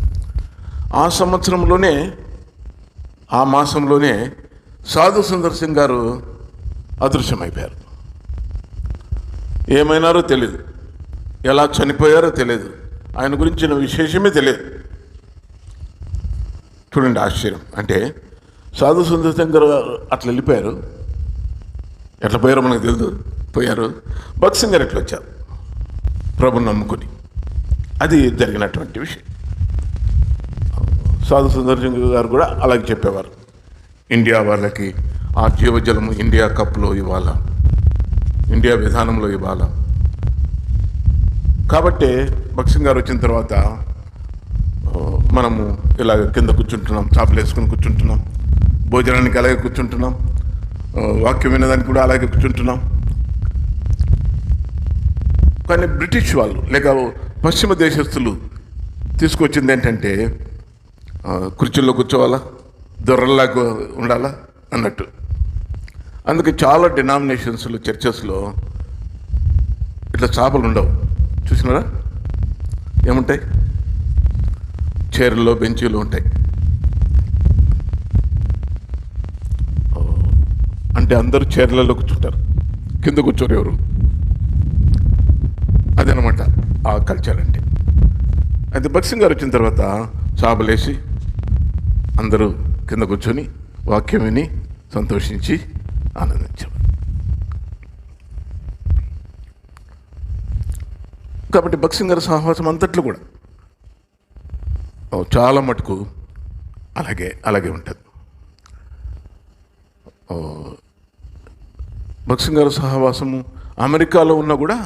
ఆ సంవత్సరంలోనే, ఆ మాసంలోనే సాధు సుందర్ సింగ్ గారు అదృశ్యమైపోయారు. ఏమైనారో తెలియదు, ఎలా చనిపోయారో తెలియదు, ఆయన గురించిన విశేషమే తెలియదు. చూడండి ఆశ్చర్యం. అంటే సాధు సుందర్ సింగ్ గారు అట్లా వెళ్ళిపోయారు. ఎట్లా పోయారో మనకు తెలియదు, పోయారు. భక్సింగ్ గారు ఎట్లా వచ్చారు? ప్రభుని నమ్ముకుని. అది జరిగినటువంటి విషయం. సాధు సుందర్ సింగ్ గారు కూడా అలాగే చెప్పేవారు, ఇండియా వాళ్ళకి ఆ జీవజలము ఇండియా కప్లో ఇవ్వాలా, ఇండియా విధానంలో ఇవ్వాలా. కాబట్టి భక్సింగ్ గారు వచ్చిన తర్వాత మనము ఇలా కింద కూర్చుంటున్నాం, చాపలు వేసుకుని కూర్చుంటున్నాం, భోజనానికి అలాగే కూర్చుంటున్నాం, వాక్యం వినడానికి కూడా అలాగే కూర్చుంటున్నాం. కానీ బ్రిటిష్ వాళ్ళు లేక పశ్చిమ దేశస్తులు తీసుకొచ్చింది ఏంటంటే, కుర్చీల్లో కూర్చోవాలా, దొరల్లాగా ఉండాలా అన్నట్టు. అందుకే చాలా డినామినేషన్స్లో, చర్చెస్లో ఇట్లా చాపలు ఉండవు. చూసినారా? ఏముంటాయి? చైర్లో, బెంచీలు ఉంటాయి. అంటే అందరూ చైర్లలో కూర్చుంటారు, కింద కూర్చోరు ఎవరు. అదనమాట ఆ కల్చర్ అంటే. అయితే భక్సింగ్ గారు వచ్చిన తర్వాత చాపలేసి అందరూ కింద కూర్చొని వాక్యం విని సంతోషించి ఆనందించారు. కాబట్టి భక్సింగ్ గారి సహవాసం అంతట్లో కూడా చాలా మటుకు అలాగే ఉంటుంది. భక్సింగ్ గారి సహవాసము అమెరికాలో ఉన్నా కూడా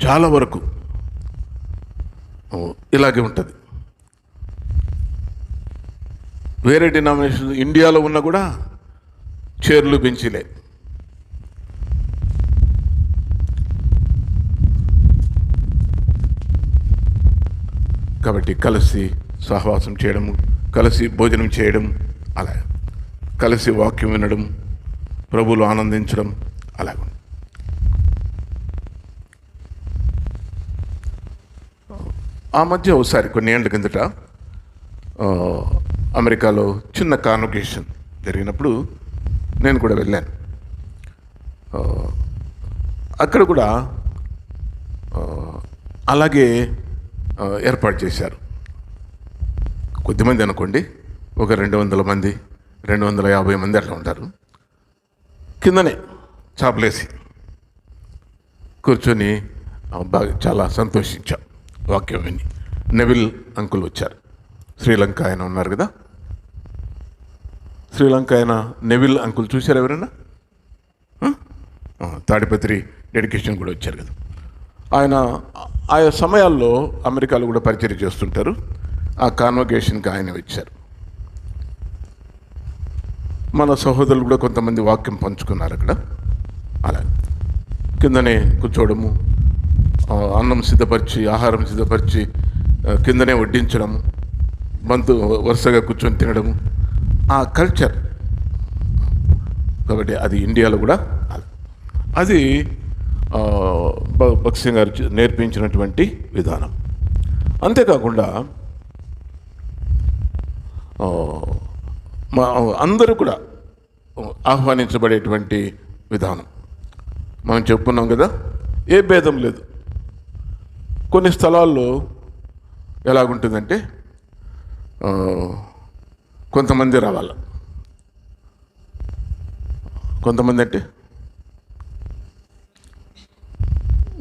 చాలా వరకు ఇలాగే ఉంటుంది. వేరే డినామినేషన్ ఇండియాలో ఉన్నా కూడా చైర్లు, బెంచీలే. కాబట్టి కలిసి సహవాసం చేయడము, కలిసి భోజనం చేయడం, అలా కలిసి వాక్యం వినడం, ప్రభువులో ఆనందించడం అలాగ. ఆ మధ్య ఒకసారి కొన్ని ఏళ్ళ కిందట అమెరికాలో చిన్న కాన్వకేషన్ జరిగినప్పుడు నేను కూడా వెళ్ళాను. అక్కడ కూడా అలాగే ఏర్పాటు చేశారు. కొద్దిమంది అనుకోండి, ఒక 200 మంది, 250 మంది అట్లా ఉంటారు. కిందనే చాపలేసి కూర్చొని బాగా చాలా సంతోషించాం వాక్యం విని. నెవిల్ అంకుల్ వచ్చారు, శ్రీలంక ఆయన ఉన్నారు కదా, శ్రీలంక ఆయన నెవిల్ అంకుల్ చూశారు ఎవరైనా? తాడిపత్రి డెడికేషన్ కూడా వచ్చారు కదా. ఆయన ఆయా సమయాల్లో అమెరికాలో కూడా పరిచయం చేస్తుంటారు. ఆ కాన్వకేషన్కి ఆయన వచ్చారు. మన సహోదరులు కూడా కొంతమంది వాక్యం పంచుకున్నారు అక్కడ. అలా కిందనే కూర్చోవడము, అన్నం సిద్ధపరిచి, ఆహారం సిద్ధపరిచి కిందనే వడ్డించడము, బంతు వరుసగా కూర్చొని తినడము, ఆ కల్చర్. కాబట్టి అది ఇండియాలో కూడా అది భగత్ సింగ్ గారు నేర్పించినటువంటి విధానం. అంతేకాకుండా అందరూ కూడా ఆహ్వానించబడేటువంటి విధానం. మనం చెప్పుకున్నాం కదా, ఏ భేదం లేదు. కొన్ని స్థలాల్లో ఎలాగుంటుందంటే కొంతమంది రావాలి. కొంతమంది అంటే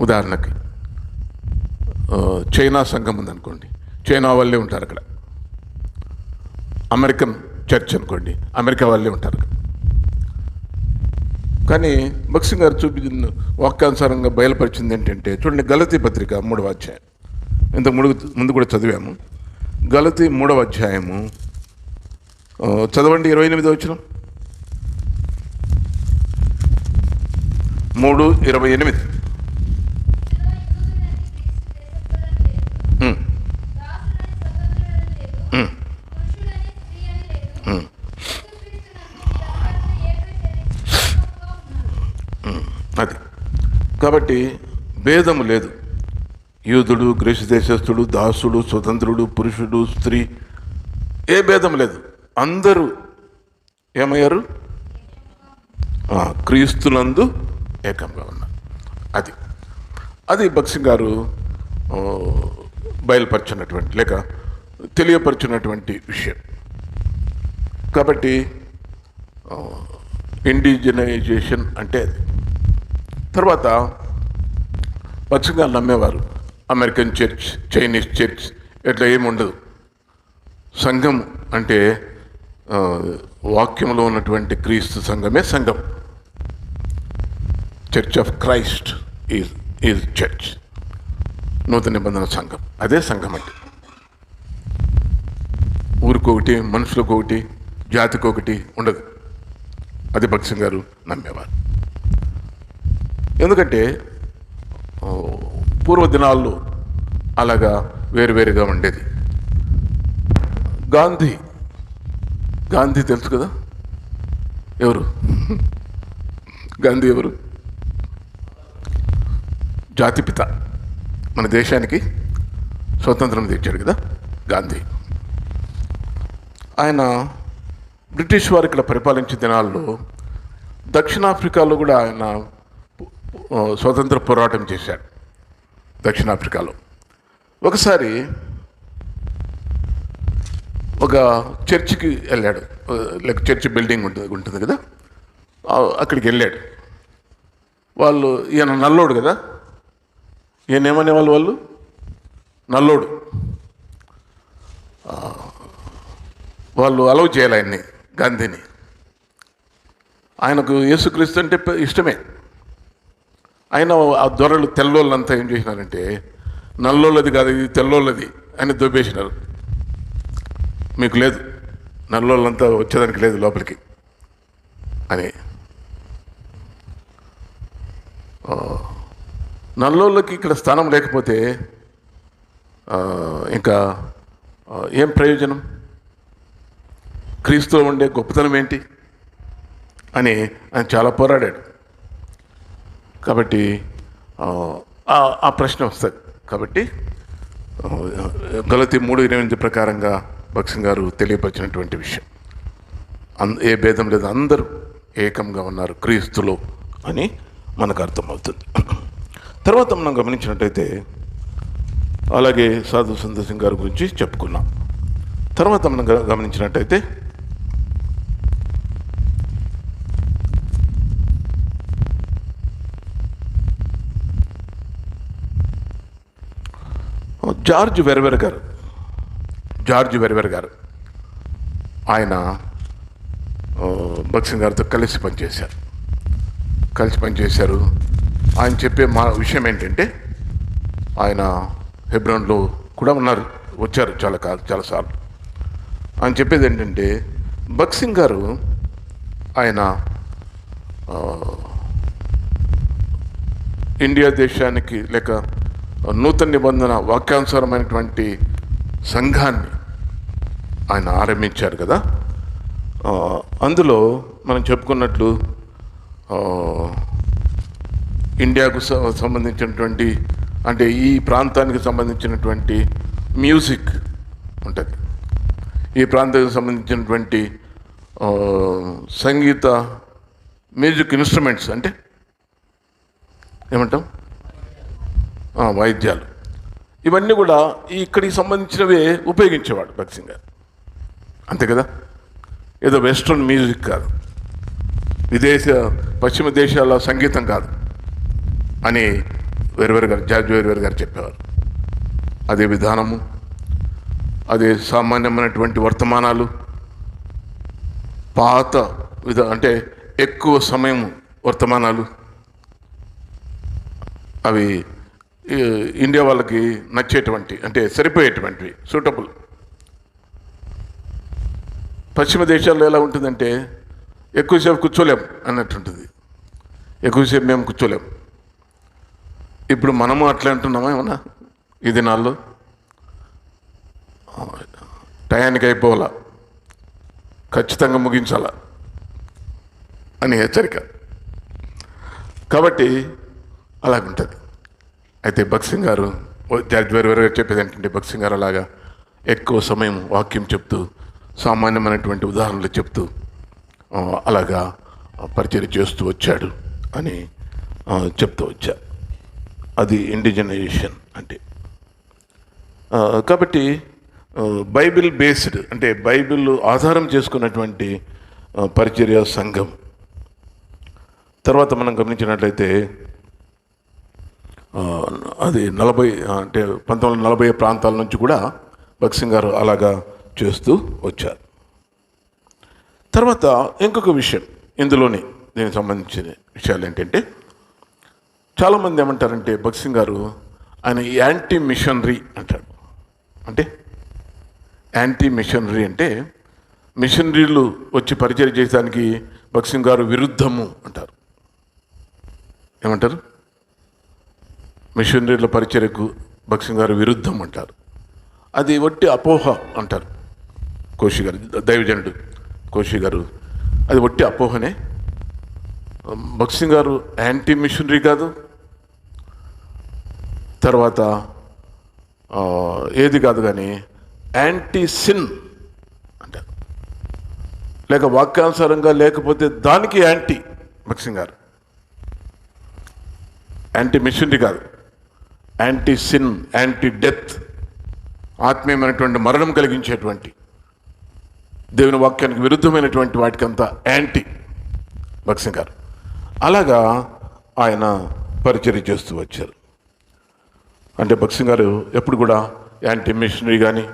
ఉదాహరణకి చైనా సంఘం ఉందనుకోండి, చైనా వాళ్ళే ఉంటారు అక్కడ. అమెరికన్ చర్చ్ అనుకోండి, అమెరికా వాళ్ళే ఉంటారు అక్కడ. కానీ భగత్ సింగ్ గారు చూపించిన వాక్యానుసారంగా బయలుపరిచింది ఏంటంటే, చూడండి, గలతీ పత్రిక 3వ అధ్యాయం. ఇంతకు ముందు కూడా చదివాము. గలతీ 3వ అధ్యాయము చదవండి, 28వ వచనం. 3:28. అది కాబట్టి భేదము లేదు. యూదుడు, గ్రీసు దేశస్థుడు, దాసుడు, స్వతంత్రుడు, పురుషుడు, స్త్రీ, ఏ భేదం లేదు. అందరూ ఏమయ్యారు? క్రీస్తునందు ఏకంగా ఉన్నారు. అది భగత్ సింగ్ గారు బయలుపరిచినటువంటి లేక తెలియపరిచినటువంటి విషయం. కాబట్టి ఇండిజినైజేషన్ అంటే అది. తర్వాత భగత్ సింగ్ గారు నమ్మేవారు అమెరికన్ చర్చ్, చైనీస్ చర్చ్ ఇట్లా ఏమి ఉండదు. సంఘం అంటే వాక్యంలో ఉన్నటువంటి క్రీస్తు సంఘమే సంఘం. Church of Christ is church, నూతన నిబంధన సంఘం. అదే సంఘం అంటే. ఊరికొకటి, మనుషులకొకటి, జాతికొకటి ఉండదు. అది భగత్ సింగ్ గారు నమ్మేవారు. ఎందుకంటే పూర్వ దినాల్లో అలాగా వేరువేరుగా ఉండేది. గాంధీ తెలుసు కదా, ఎవరు? గాంధీ ఎవరు? జాతిపిత. మన దేశానికి స్వతంత్రం తెచ్చాడు కదా గాంధీ. ఆయన బ్రిటిష్ వారు ఇక్కడ పరిపాలించే దినాల్లో దక్షిణాఫ్రికాలో కూడా ఆయన స్వతంత్ర పోరాటం చేశాడు. దక్షిణాఫ్రికాలో ఒకసారి ఒక చర్చికి వెళ్ళాడు. లైక్ చర్చ్ బిల్డింగ్ ఉంటుంది కదా, అక్కడికి వెళ్ళాడు. వాళ్ళు, ఈయన నల్లోడు కదా, ఈయన ఏమనేవాళ్ళు వాళ్ళు? నల్లోడు. వాళ్ళు అలౌ చేయాలి ఆయన్ని, గాంధీని. ఆయనకు యేసుక్రీస్తు అంటే ఇష్టమే. ఆయన ఆ దొరలు తెల్లోళ్ళంతా ఏం చేసినారంటే, నల్లోళ్ళది కాదు ఇది, తెల్లోళ్ళది అని దొబ్బేసినారు. మీకు లేదు, నల్లోళ్ళంతా వచ్చేదానికి లేదు లోపలికి అని. నల్లోళ్ళకి ఇక్కడ స్థానం లేకపోతే ఇంకా ఏం ప్రయోజనం? క్రీస్తులో ఉండే గొప్పతనం ఏంటి అని ఆయన చాలా పోరాడాడు. కాబట్టి ఆ ప్రశ్న వస్తుంది. కాబట్టి గలతీ 3:28 ప్రకారంగా భగత్ సింగ్ గారు తెలియపరిచినటువంటి విషయం, ఏ భేదం లేదు, అందరూ ఏకంగా ఉన్నారు క్రీస్తులో అని మనకు అర్థమవుతుంది. తర్వాత మనం గమనించినట్టయితే, అలాగే సాధు సంతోష్ సింగ్ గారి గురించి చెప్పుకున్నాం. తర్వాత మనం గమనించినట్టయితే జార్జ్ వెర్వెర్ గారు ఆయన భగత్ సింగ్ గారితో కలిసి పనిచేశారు. ఆయన చెప్పే విషయం ఏంటంటే, ఆయన హెబ్రోన్లో కూడా వచ్చారు చాలాసార్లు. ఆయన చెప్పేది ఏంటంటే, భగత్ సింగ్ గారు ఆయన ఇండియా దేశానికి లేక నూతన నిబంధన వాక్యానుసారమైనటువంటి సంఘాన్ని ఆయన ఆరంభించారు కదా. అందులో మనం చెప్పుకున్నట్లు ఇండియాకు సంబంధించినటువంటి, అంటే ఈ ప్రాంతానికి సంబంధించినటువంటి మ్యూజిక్ ఉంటుంది, ఈ ప్రాంతానికి సంబంధించినటువంటి సంగీత మ్యూజిక్ ఇన్స్ట్రుమెంట్స్ అంటే ఏమంటాం, వాయిద్యాలు, ఇవన్నీ కూడా ఇక్కడికి సంబంధించినవే ఉపయోగించేవాడు భగత్ సింగ్ గారు. అంతే కదా, ఏదో వెస్ట్రన్ మ్యూజిక్ కాదు, పశ్చిమ దేశాల సంగీతం కాదు అని జార్జ్ వెర్వెర్ గారు చెప్పేవారు. అదే విధానము, అదే సామాన్యమైనటువంటి వర్తమానాలు, పాత అంటే ఎక్కువ సమయం వర్తమానాలు, అవి ఇండియా వాళ్ళకి నచ్చేటువంటి, అంటే సరిపోయేటువంటివి, సూటబుల్. పశ్చిమ దేశాల్లో ఎలా ఉంటుందంటే ఎక్కువసేపు కూర్చోలేం అన్నట్టుంటుంది, ఎక్కువసేపు మేము కూర్చోలేం. ఇప్పుడు మనము అట్లా అంటున్నామా ఏమన్నా? ఈ దినాల్లో టయానికి అయిపోవాలా, ఖచ్చితంగా ముగించాలా అని హెచ్చరిక. కాబట్టి అలాగుంటుంది. అయితే భగత్ సింగ్ గారు, జార్జ్ వెర్వెర్ గారు చెప్పేది ఏంటంటే, భగత్ సింగ్ గారు అలాగా ఎక్కువ సమయం వాక్యం చెప్తూ, సామాన్యమైనటువంటి ఉదాహరణలు చెప్తూ అలాగా పరిచయం చేస్తూ వచ్చాడు అని చెప్తూ వచ్చా. అది ఇండిజినైజేషన్ అంటే. కాబట్టి బైబిల్ బేస్డ్, అంటే బైబిల్ ఆధారం చేసుకున్నటువంటి పరిచర్య సంఘం. తర్వాత మనం గమనించినట్లయితే అది 1940 ప్రాంతాల నుంచి కూడా భగత్ సింగ్ గారు అలాగా చేస్తూ వచ్చారు. తర్వాత ఇంకొక విషయం ఇందులోని దీనికి సంబంధించిన విషయాలు ఏంటంటే, చాలామంది ఏమంటారంటే భగత్ సింగ్ గారు ఆయన యాంటీ మిషనరీ అంటాడు. అంటే యాంటీ మిషనరీ అంటే మిషనరీలు వచ్చి పరిచయం చేయడానికి భగత్ సింగ్ గారు విరుద్ధము అంటారు. ఏమంటారు? మిషనరీల పరిచర్యకు భగత్ సింగ్ గారు విరుద్ధం అంటారు. అది వట్టి అపోహ అంటారు కోషి గారు, దైవజనుడు కోషి గారు. అది వట్టి అపోహనే. భగత్ సింగ్ గారు యాంటీ మిషనరీ కాదు, తర్వాత ఏది కాదు, కానీ యాంటీ సిన్ అంటారు. లేక వాక్యానుసారంగా లేకపోతే దానికి యాంటీ భగత్ సింగ్ గారు. యాంటీ మిషనరీ కాదు, యాంటీ సిన్, యాంటీ డెత్, ఆత్మీయమైనటువంటి మరణం కలిగించేటువంటి, దేవుని వాక్యానికి విరుద్ధమైనటువంటి వాటికంతా యాంటీ భగత్ సింగ్ గారు. అలాగా ఆయన పరిచర్య చేస్తూ వచ్చారు. అంటే భగత్ సింగ్ గారు ఎప్పుడు కూడా యాంటీ మిషనరీ కానీ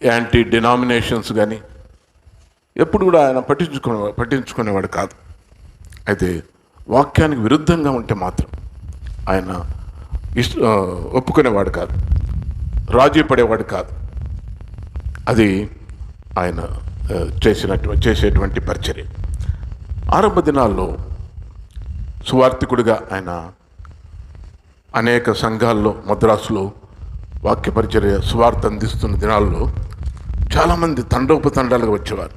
యాంటీ డినామినేషన్స్ కానీ ఎప్పుడు కూడా ఆయన పట్టించుకునేవాడు కాదు. అయితే వాక్యానికి విరుద్ధంగా ఉంటే మాత్రం ఆయన ఒప్పుకునేవాడు కాదు, రాజీ పడేవాడు కాదు. అది ఆయన చేసేటువంటి పరిచర్య. ఆరంభ దినాల్లో సువార్థికుడిగా ఆయన అనేక సంఘాల్లో, మద్రాసులో వాక్య పరిచర్య సువార్త అందిస్తున్న దినాల్లో చాలామంది తండోపతండాలుగా వచ్చేవారు.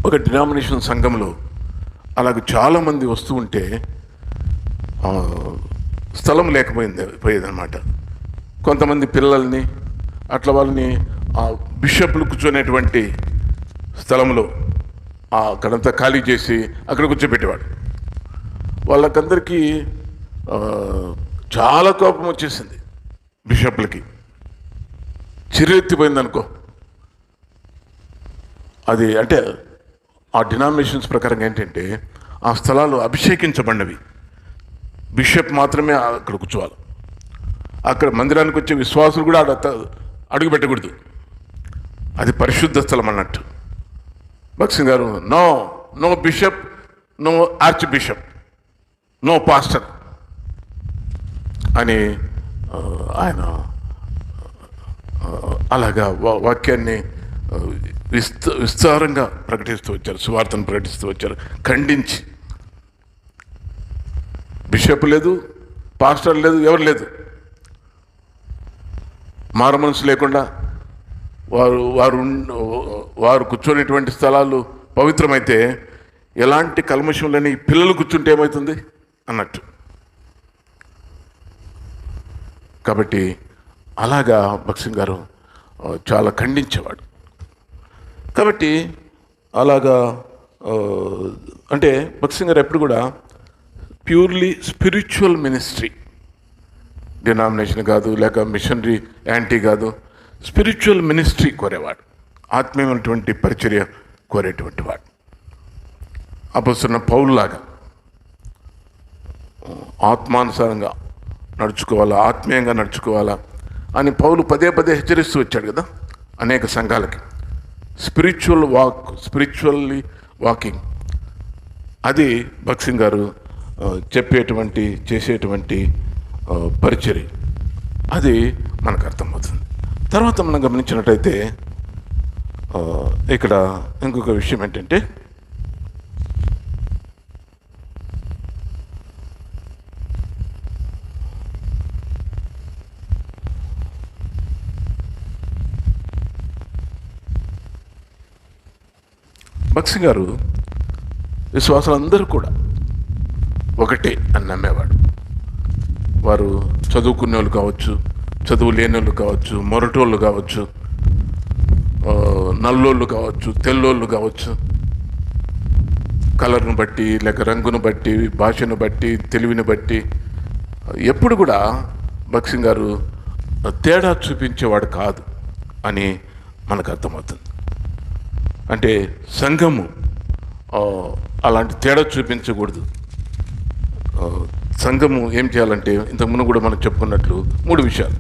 ఒక డినామినేషన్ సంఘంలో అలాగే చాలామంది వస్తూ ఉంటే స్థలం పోయేదన్నమాట. కొంతమంది పిల్లల్ని అట్లా వాళ్ళని బిషప్లు కూర్చునేటువంటి స్థలంలో అక్కడంతా ఖాళీ చేసి అక్కడ కూర్చోబెట్టేవాడు. వాళ్ళకందరికీ చాలా కోపం వచ్చేసింది. బిషప్లకి చిరెత్తిపోయిందనుకో. అది అంటే ఆ డినామినేషన్స్ ప్రకారం ఏంటంటే ఆ స్థలాలు అభిషేకించబడినవి, బిషప్ మాత్రమే అక్కడ కూర్చోవాలి. అక్కడ మందిరానికి వచ్చే విశ్వాసులు కూడా అడుగు పెట్టకూడదు. అది పరిశుద్ధ స్థలం అన్నట్టు. భగత్ సింగ్ గారు no bishop, no archbishop, no pastor అని ఆయన అలాగా వాక్యాన్ని విస్తారంగా ప్రకటిస్తూ వచ్చారు, సువార్తను ప్రకటిస్తూ వచ్చారు, ఖండించి. బిషప్ లేదు, పాస్టర్ లేదు, ఎవరు లేదు. మారు మనసు లేకుండా వారు కూర్చొనేటువంటి స్థలాలు పవిత్రమైతే ఎలాంటి కల్మషం లేని పిల్లలు కూర్చుంటే ఏమవుతుంది అన్నట్టు. కాబట్టి అలాగా భగత్ సింగ్ గారు చాలా ఖండించేవాడు. కాబట్టి అలాగా అంటే భగత్ సింగ్ గారు ఎప్పుడు కూడా ప్యూర్లీ స్పిరిచువల్ మినిస్ట్రీ, డినామినేషన్ కాదు, లేక మిషనరీ యాంటీ కాదు, స్పిరిచువల్ మినిస్ట్రీ కోరేవాడు, ఆత్మీయమైనటువంటి పరిచర్య కోరేటువంటి వాడు. అపొస్తలుడైన పౌలులాగా ఆత్మానుసారంగా నడుచుకోవాలా, ఆత్మీయంగా నడుచుకోవాలా అని పౌలు పదే హెచ్చరిస్తూ వచ్చాడు కదా అనేక సంఘాలకి. స్పిరిచువల్లీ వాకింగ్, అది భగత్ సింగ్ గారు చేసేటువంటి పరిచర్య. అది మనకు అర్థమవుతుంది. తర్వాత మనం గమనించినట్టయితే ఇక్కడ ఇంకొక విషయం ఏంటంటే, భగత్ సింగ్ గారు విశ్వాసులందరూ కూడా ఒకటే అని నమ్మేవాడు. వారు చదువుకునే వాళ్ళు కావచ్చు, చదువు లేని వాళ్ళు కావచ్చు, మొరటోళ్ళు కావచ్చు, నల్లోళ్ళు కావచ్చు, తెల్లోళ్ళు కావచ్చు, కలర్ను బట్టి లేక రంగును బట్టి, భాషను బట్టి, తెలివిని బట్టి ఎప్పుడు కూడా భగత్ సింగ్ గారు తేడా చూపించేవాడు కాదు అని మనకు అర్థమవుతుంది. అంటే సంఘము అలాంటి తేడా చూపించకూడదు. సంఘము ఏం చేయాలంటే, ఇంతకుముందు కూడా మనం చెప్పుకున్నట్లు 3 విషయాలు.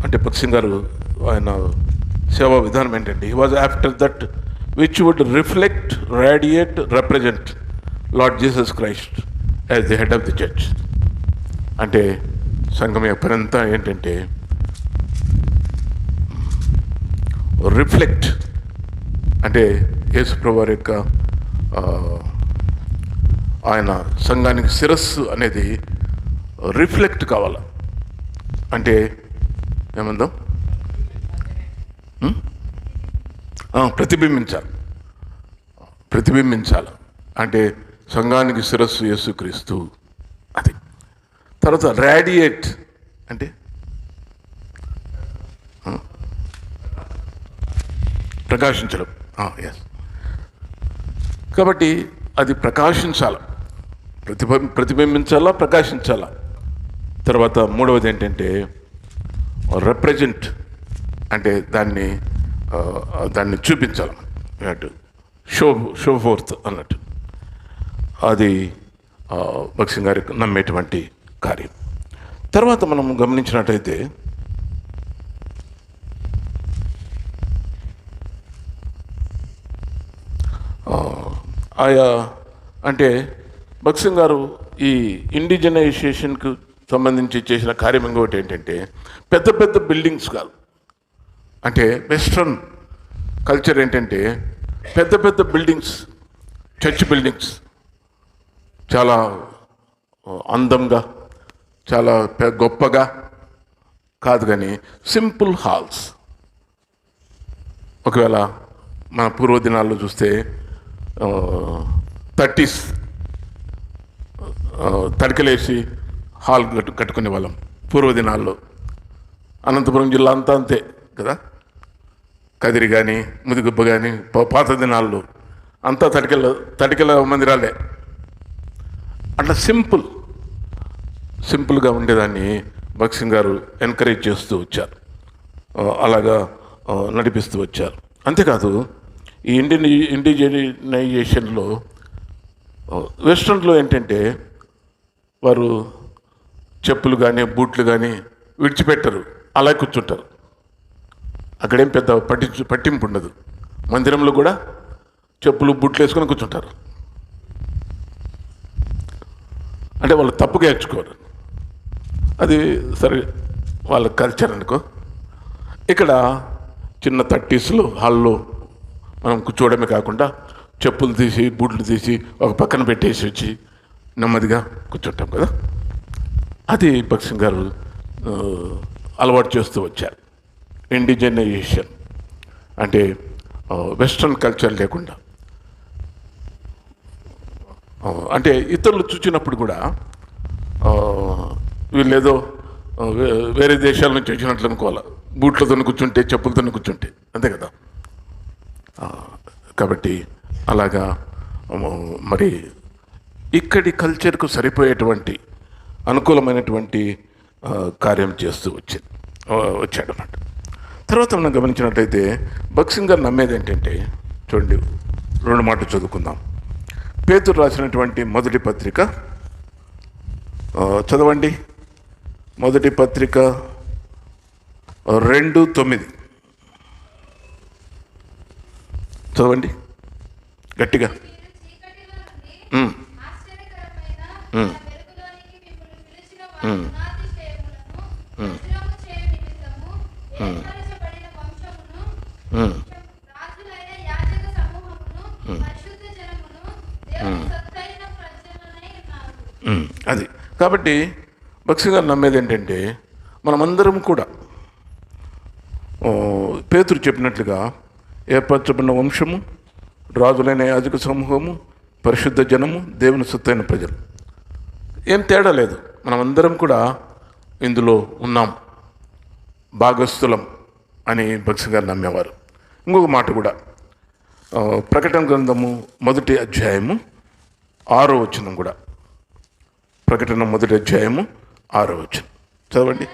అంటే భగత్ సింగ్ గారు ఆయన సేవా విధానం ఏంటంటే, he was after that which would reflect, radiate, represent Lord Jesus Christ as the head of the church. అంటే సంఘం యొక్క పనంతా ఏంటంటే రిఫ్లెక్ట్, అంటే యేసుప్రభువు వారి యొక్క ఆయన సంఘానికి శిరస్సు అనేది రిఫ్లెక్ట్ కావాలి. అంటే ఏమందాం, ప్రతిబింబించాలి. అంటే సంఘానికి శిరస్సు యేసుక్రీస్తు. అది తర్వాత రేడియేట్ అంటే ప్రకాశించడం. ఎస్, కాబట్టి అది ప్రకాశించాల, ప్రతిబింబించాలా, ప్రకాశించాలా. తర్వాత 3వది ఏంటంటే రిప్రజెంట్, అంటే దాన్ని చూపించాలి, అన్నట్టు షో ఫోర్త్ అన్నట్టు. అది భగత్ సింగ్ గారికి నమ్మేటువంటి కార్యం. తర్వాత మనం గమనించినట్టయితే ఆయా అంటే భగత్ సింగ్ గారు ఈ ఇండిజినైజేషన్కు సంబంధించి చేసిన కార్యం ఇంకోటి ఏంటంటే, పెద్ద బిల్డింగ్స్ కాదు. అంటే వెస్ట్రన్ కల్చర్ ఏంటంటే పెద్ద బిల్డింగ్స్, చర్చ్ బిల్డింగ్స్ చాలా అందంగా, చాలా గొప్పగా కాదు, కానీ సింపుల్ హాల్స్. ఒకవేళ మన పూర్వదినాల్లో చూస్తే 30s తడికలేసి హాల్ కట్టుకునే వాళ్ళం పూర్వదినాల్లో. అనంతపురం జిల్లా అంతా అంతే కదా, కదిరి కానీ ముదిగుబ్బ కానీ పాత దినాల్లో అంతా తడికల మందిరాలే. అట్లా సింపుల్గా ఉండేదాన్ని భగత్ సింగ్ గారు ఎంకరేజ్ చేస్తూ వచ్చారు, అలాగా నడిపిస్తూ వచ్చారు. అంతేకాదు, ఈ ఇండిజినైజేషన్లో వెస్ట్రన్లో ఏంటంటే వారు చెప్పులు కానీ బూట్లు కానీ విడిచిపెట్టరు, అలా కూర్చుంటారు. అక్కడేం పెద్ద పట్టింపు ఉండదు. మందిరంలో కూడా చెప్పులు బూట్లు వేసుకొని కూర్చుంటారు. అంటే వాళ్ళు తప్పుగా నేర్చుకోరు, అది సరే వాళ్ళ కల్చర్ అనుకో. ఇక్కడ చిన్న 30sలో హాల్లో మనం కూర్చోవడమే కాకుండా చెప్పులు తీసి బూట్లు తీసి ఒక పక్కన పెట్టేసి వచ్చి నెమ్మదిగా కూర్చుంటాం కదా. అది భగత్ సింగ్ గారు అలవాటు చేస్తూ వచ్చారు. ఇండిజనైజేషన్ అంటే వెస్ట్రన్ కల్చర్ లేకుండా, అంటే ఇతరులు చూసినప్పుడు కూడా వీళ్ళేదో వేరే దేశాల నుంచి వచ్చినట్లు అనుకోవాలి. బూట్లతో కూర్చుంటే, చెప్పులతో కూర్చుంటే, అంతే కదా. కాబట్టి అలాగా మరి ఇక్కడి కల్చర్కు సరిపోయేటువంటి అనుకూలమైనటువంటి కార్యం చేస్తూ వచ్చాడన్నమాట. తర్వాత మనం గమనించినట్లయితే భగత్ సింగ్ గారు నమ్మేది ఏంటంటే, చూడండి 2 మాటలు చదువుకుందాం. పేతురు రాసినటువంటి మొదటి పత్రిక చదవండి. మొదటి పత్రిక 2:9 చదవండి గట్టిగా. అది కాబట్టి భగత్ సింగ్ గారు నమ్మేది ఏంటంటే, మనమందరం కూడా పేతురు చెప్పినట్లుగా ఏర్పరచబడిన వంశము, రాజులైన యాజక సమూహము, పరిశుద్ధ జనము, దేవుని సొత్తైన ప్రజలు. ఏం తేడా లేదు, మనమందరం కూడా ఇందులో ఉన్నాం, భాగస్థులం అని భగత్ సింగ్ గారు నమ్మేవారు. ఇంకొక మాట కూడా ప్రకటన గ్రంథము 1వ అధ్యాయము 6వ వచనం కూడా. ప్రకటన 1వ అధ్యాయము 6వ వచనం చదవండి.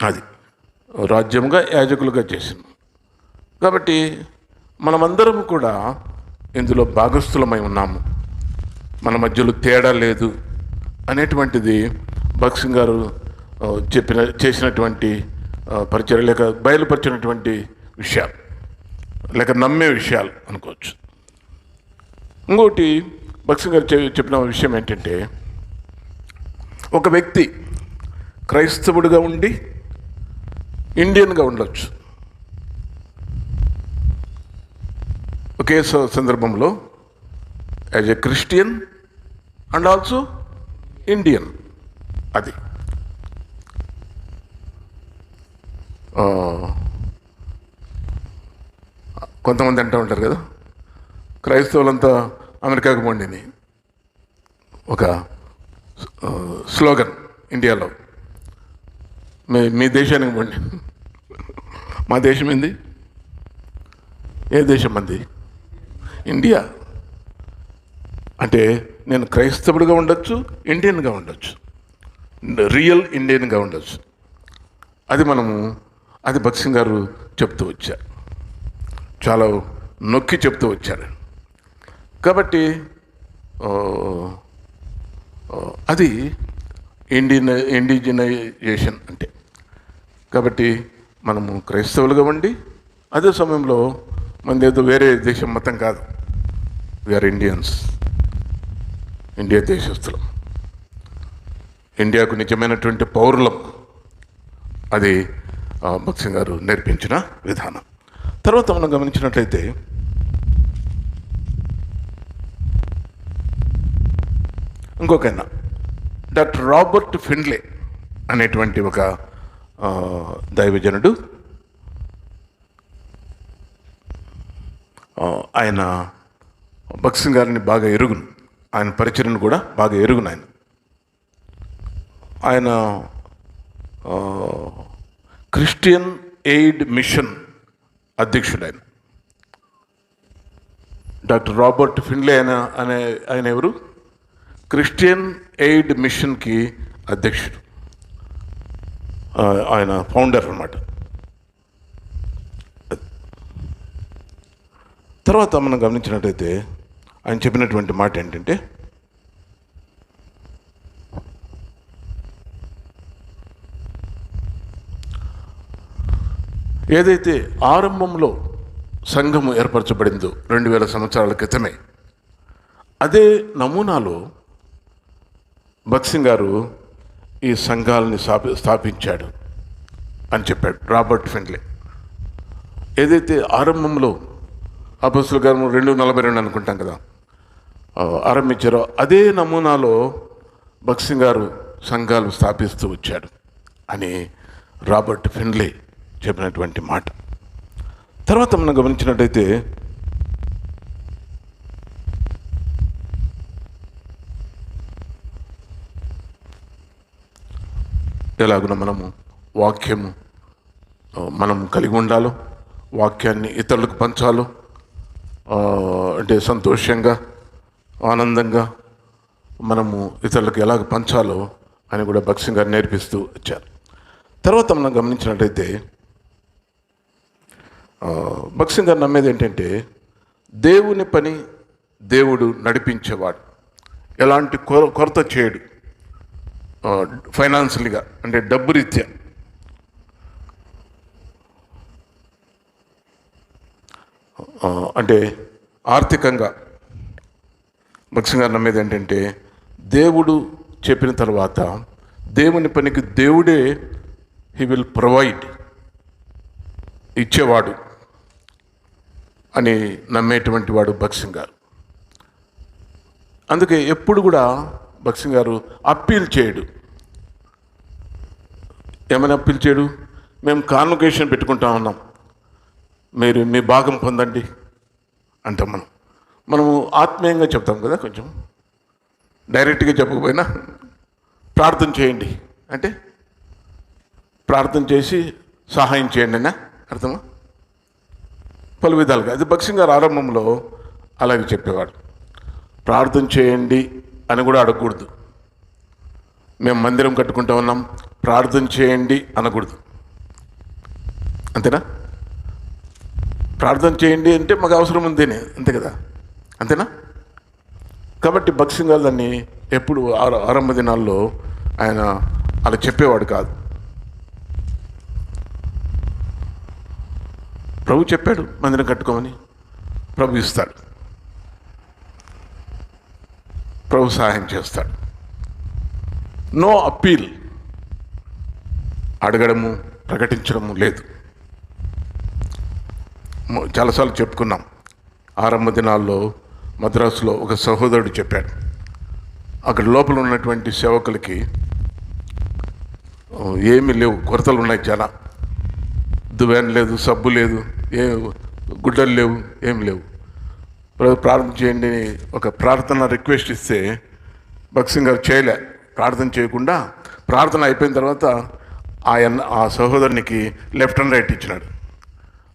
అది రాజ్యముగా యాజకులుగా చేసిన. కాబట్టి మనమందరం కూడా ఇందులో భాగస్థులమై ఉన్నాము, మన మధ్యలో తేడా లేదు అనేటువంటిది భగత్ సింగ్ గారు చేసినటువంటి పరిచయం, లేక బయలుపరిచినటువంటి విషయాలు, లేక నమ్మే విషయాలు అనుకోవచ్చు. ఇంకోటి భగత్ సింగ్ గారు చెప్పిన విషయం ఏంటంటే, ఒక వ్యక్తి క్రైస్తవుడిగా ఉండి ఇండియన్గా ఉండొచ్చు. ఒకే సందర్భంలో as a Christian and also Indian. అది కొంతమంది అంటూ ఉంటారు కదా, క్రైస్తవులంతా అమెరికాకు పోండిని ఒక స్లోగన్ ఇండియాలో. మీ దేశానికి పోండి. మా దేశం ఏంది? ఏ దేశం మంది? ఇండియా. అంటే నేను క్రైస్తవుడిగా ఉండొచ్చు, ఇండియన్గా ఉండొచ్చు, రియల్ ఇండియన్గా ఉండొచ్చు. అది భగత్ సింగ్ గారు చెప్తూ వచ్చారు, చాలా నొక్కి చెప్తూ వచ్చారు. కాబట్టి అది ఇండిజినైజేషన్ అంటే. కాబట్టి మనము క్రైస్తవులుగా ఉండి అదే సమయంలో మనది ఏదో వేరే దేశం మతం కాదు, వీఆర్ ఇండియన్స్, ఇండియా దేశస్తులం, ఇండియాకు నిజమైనటువంటి పౌరులం. అది భగత్ సింగ్ గారు నేర్పించిన విధానం. తర్వాత మనం గమనించినట్లయితే ఇంకొకైనా డాక్టర్ రాబర్ట్ ఫిన్లే అనేటువంటి ఒక దైవజనుడు, ఆయన భగత్ సింగ్ గారిని బాగా ఎరుగును, ఆయన పరిచయను కూడా బాగా ఎరుగును. ఆయన క్రిస్టియన్ ఎయిడ్ మిషన్ అధ్యక్షుడు. ఆయన డాక్టర్ రాబర్ట్ ఫిన్లే ఆయన ఎవరు? క్రిస్టియన్ ఎయిడ్ మిషన్కి అధ్యక్షుడు, ఆయన ఫౌండర్ అన్నమాట. తర్వాత మనం గమనించినట్టయితే ఆయన చెప్పినటువంటి మాట ఏంటంటే, ఏదైతే ఆరంభంలో సంఘము ఏర్పరచబడిందో 2000 సంవత్సరాల క్రితమే, అదే నమూనాలో భక్సింగ్ గారు ఈ సంఘాలని స్థాపించాడు అని చెప్పాడు రాబర్ట్ ఫిన్లే. ఏదైతే ఆరంభంలో అపొస్తలుల కార్యములు 2:42 అనుకుంటాం కదా ఆరంభించారో, అదే నమూనాలో భక్సింగ్ గారు సంఘాలు స్థాపిస్తూ వచ్చాడు అని రాబర్ట్ ఫిన్లే చెప్పినటువంటి మాట. తర్వాత మనం గమనించినట్టయితే ఎలాగున మనము వాక్యము మనం కలిగి ఉండాలో, వాక్యాన్ని ఇతరులకు పంచాలో, అంటే సంతోషంగా ఆనందంగా మనము ఇతరులకు ఎలాగ పంచాలో అని కూడా భక్సింగ్ గారు నేర్పిస్తూ వచ్చారు. తర్వాత మనం గమనించినట్టయితే భక్సింగ్ గారు నమ్మేది ఏంటంటే, దేవుని పని దేవుడు నడిపించేవాడు, ఎలాంటి కొరత చేయడు. ఫైనాన్షియల్గా అంటే డబ్బు రీత్యా అంటే ఆర్థికంగా భక్సింగ్ గారు నమ్మేది ఏంటంటే, దేవుడు చెప్పిన తర్వాత దేవుని పనికి దేవుడే హీ విల్ ప్రొవైడ్, ఇచ్చేవాడు అని నమ్మేటువంటి వాడు భక్సింగ్ గారు. అందుకే ఎప్పుడు కూడా భక్సింగ్ గారు అప్పీల్ చేయడు. ఏమైనా అప్పీల్ చేయడు? మేము కాన్వకేషన్ పెట్టుకుంటా ఉన్నాం, మీరు మీ భాగం పొందండి అంటాం. మనము ఆత్మీయంగా చెప్తాం కదా, కొంచెం డైరెక్ట్గా చెప్పకపోయినా ప్రార్థన చేయండి అంటే ప్రార్థన చేసి సహాయం చేయండి అన్నా అర్థమా? పలు విధాలుగా. అది భక్సింగ్ గారు ఆరంభంలో అలాగే చెప్పేవాడు. ప్రార్థన చేయండి అని కూడా అడగకూడదు. మేము మందిరం కట్టుకుంటా ఉన్నాం, ప్రార్థన చేయండి అనకూడదు. అంతేనా? ప్రార్థన చేయండి అంటే మాకు అవసరం ఉందేనే, అంతే కదా, అంతేనా? కాబట్టి భక్సింగ్ గారు దాన్ని ఎప్పుడు ఆరంభ దినాల్లో ఆయన అలా చెప్పేవాడు కాదు. ప్రభు చెప్పాడు మందిరం కట్టుకోమని, ప్రభు ఇస్తాడు, ప్రభు సహాయం చేస్తాడు. నో అప్పీల్, అడగడము ప్రకటించడము లేదు. చాలాసార్లు చెప్పుకున్నాం. ఆరంభ దినాల్లో మద్రాసులో ఒక సహోదరుడు చెప్పాడు, అక్కడ లోపల ఉన్నటువంటి సేవకులకి ఏమీ లేవు, కొరతలు ఉన్నాయి చాలా. దువ్యాన్ లేదు, సబ్బు లేదు, గుడ్డలు లేవు, ఏమి లేవు. ప్రార్థన చేయండి ఒక ప్రార్థన రిక్వెస్ట్ ఇస్తే భక్సింగ్ గారు చేయలే. ప్రార్థన చేయకుండా ప్రార్థన అయిపోయిన తర్వాత ఆ సహోదరునికి లెఫ్ట్ అండ్ రైట్ ఇచ్చినాడు.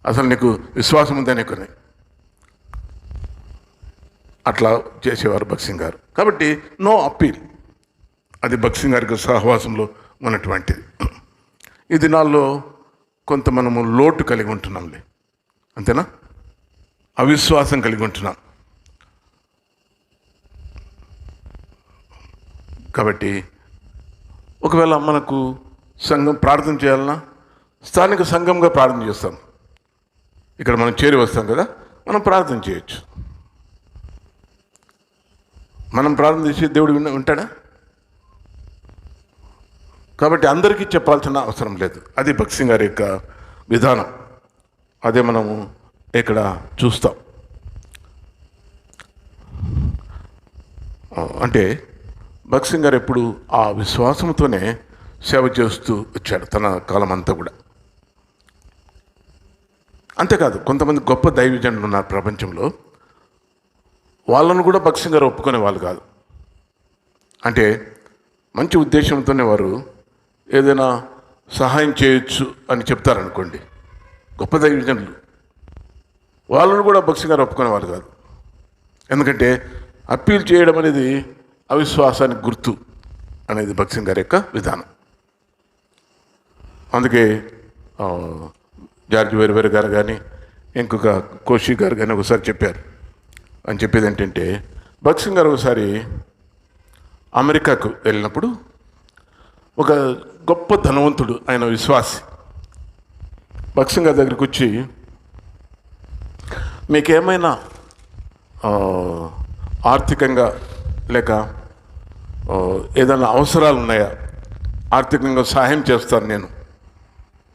అసలు నీకు విశ్వాసం ఉందని కొన్ని అట్లా చేసేవారు భక్సింగ్ గారు. కాబట్టి నో అప్పీల్, అది భక్సింగ్ గారికి సహవాసంలో ఉన్నటువంటిది. ఈ దినాల్లో కొంత మనము లోటు కలిగి ఉంటున్నాంలే, అంతేనా? అవిశ్వాసం కలిగి ఉంటున్నాం. కాబట్టి ఒకవేళ మనకు సంఘం ప్రార్థన చేయాలన్నా స్థానిక సంఘంగా ప్రార్థన చేస్తాం. ఇక్కడ మనం చేరి వస్తాం కదా, మనం ప్రార్థన చేయొచ్చు. మనం ప్రార్థన చేసి దేవుడు ఉంటాడా? కాబట్టి అందరికీ చెప్పాల్సిన అవసరం లేదు. అది భక్సింగ్ గారి యొక్క విధానం. అదే మనము ఇక్కడ చూస్తాం. అంటే భక్సింగ్ గారు ఎప్పుడు ఆ విశ్వాసంతోనే సేవ చేస్తూ వచ్చాడు తన కాలం అంతా కూడా. అంతేకాదు, కొంతమంది గొప్ప దైవజనులు ఉన్నారు ప్రపంచంలో, వాళ్ళను కూడా భక్సింగ్ గారు ఒప్పుకునే వాళ్ళు కాదు. అంటే మంచి ఉద్దేశంతోనే వారు ఏదైనా సహాయం చేయొచ్చు అని చెప్తారనుకోండి, గొప్ప దైవజనులు, వాళ్ళను కూడా భక్సింగ్ గారు ఒప్పుకునే వాళ్ళు కాదు. ఎందుకంటే అప్పీల్ చేయడం అనేది అవిశ్వాసానికి గుర్తు అనేది భగత్ సింగ్ గారి యొక్క విధానం. అందుకే జార్జ్ వెర్వేర్ గారు కానీ ఇంకొక కోషి గారు కానీ ఒకసారి చెప్పారు. అని చెప్పేది ఏంటంటే, భగత్ సింగ్ గారు ఒకసారి అమెరికాకు వెళ్ళినప్పుడు ఒక గొప్ప ధనవంతుడు, ఆయన విశ్వాసి, భగత్ సింగ్ గారి దగ్గరికి వచ్చి, మీకేమైనా ఆర్థికంగా లేక ఏదైనా అవసరాలు ఉన్నాయా, ఆర్థికంగా సహాయం చేస్తాను నేను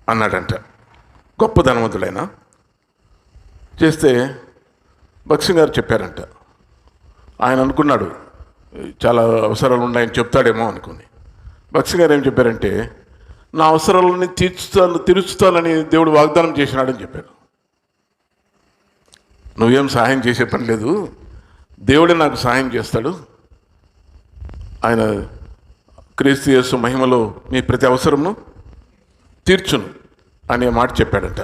అన్నాడంట. గొప్ప ధనవంతుడైనా చేస్తే భగత్ సింగ్ గారు చెప్పారంట. ఆయన అనుకున్నాడు చాలా అవసరాలు ఉన్నాయని చెప్తాడేమో అనుకుని. భగత్ సింగ్ గారు ఏం చెప్పారంటే, నా అవసరాలని తీరుస్తానని దేవుడు వాగ్దానం చేసినాడని చెప్పారు. నువ్వేం సహాయం చేసే పని లేదు, దేవుడే నాకు సహాయం చేస్తాడు, ఆయన క్రీస్తు యేసు మహిమలో మీ ప్రతి అవసరమును తీర్చును అనే మాట చెప్పాడంట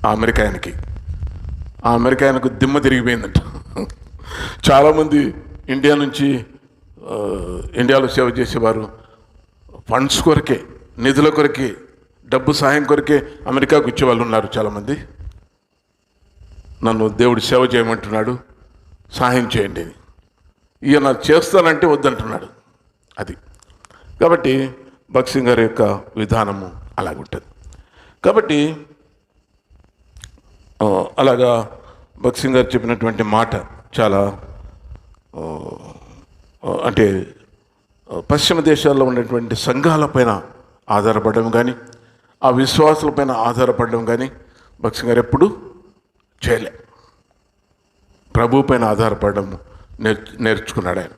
ఆ అమెరికాయనకి. ఆ అమెరికాయనకు దిమ్మ తిరిగిపోయిందంట. చాలామంది ఇండియా నుంచి ఇండియాలో సేవ చేసేవారు ఫండ్స్ కొరకే, నిధుల కొరకే, డబ్బు సహాయం కొరకే అమెరికాకు వచ్చేవాళ్ళు ఉన్నారు చాలామంది. నన్ను దేవుడు సేవ చేయమంటున్నాడు, సహాయం చేయండి. ఈయన చేస్తానంటే వద్దంటున్నాడు. అది కాబట్టి భగత్ సింగ్ గారి యొక్క విధానము అలాగుంటుంది. కాబట్టి అలాగా భగత్ సింగ్ గారు చెప్పినటువంటి మాట చాలా అంటే పశ్చిమ దేశాల్లో ఉన్నటువంటి సంఘాలపైన ఆధారపడడం కానీ, ఆ విశ్వాసాలపైన ఆధారపడడం కానీ భగత్ సింగ్ గారు ఎప్పుడు చేయలే. ప్రభు పైన ఆధారపడడం నేర్చుకున్నాడు. ఆయన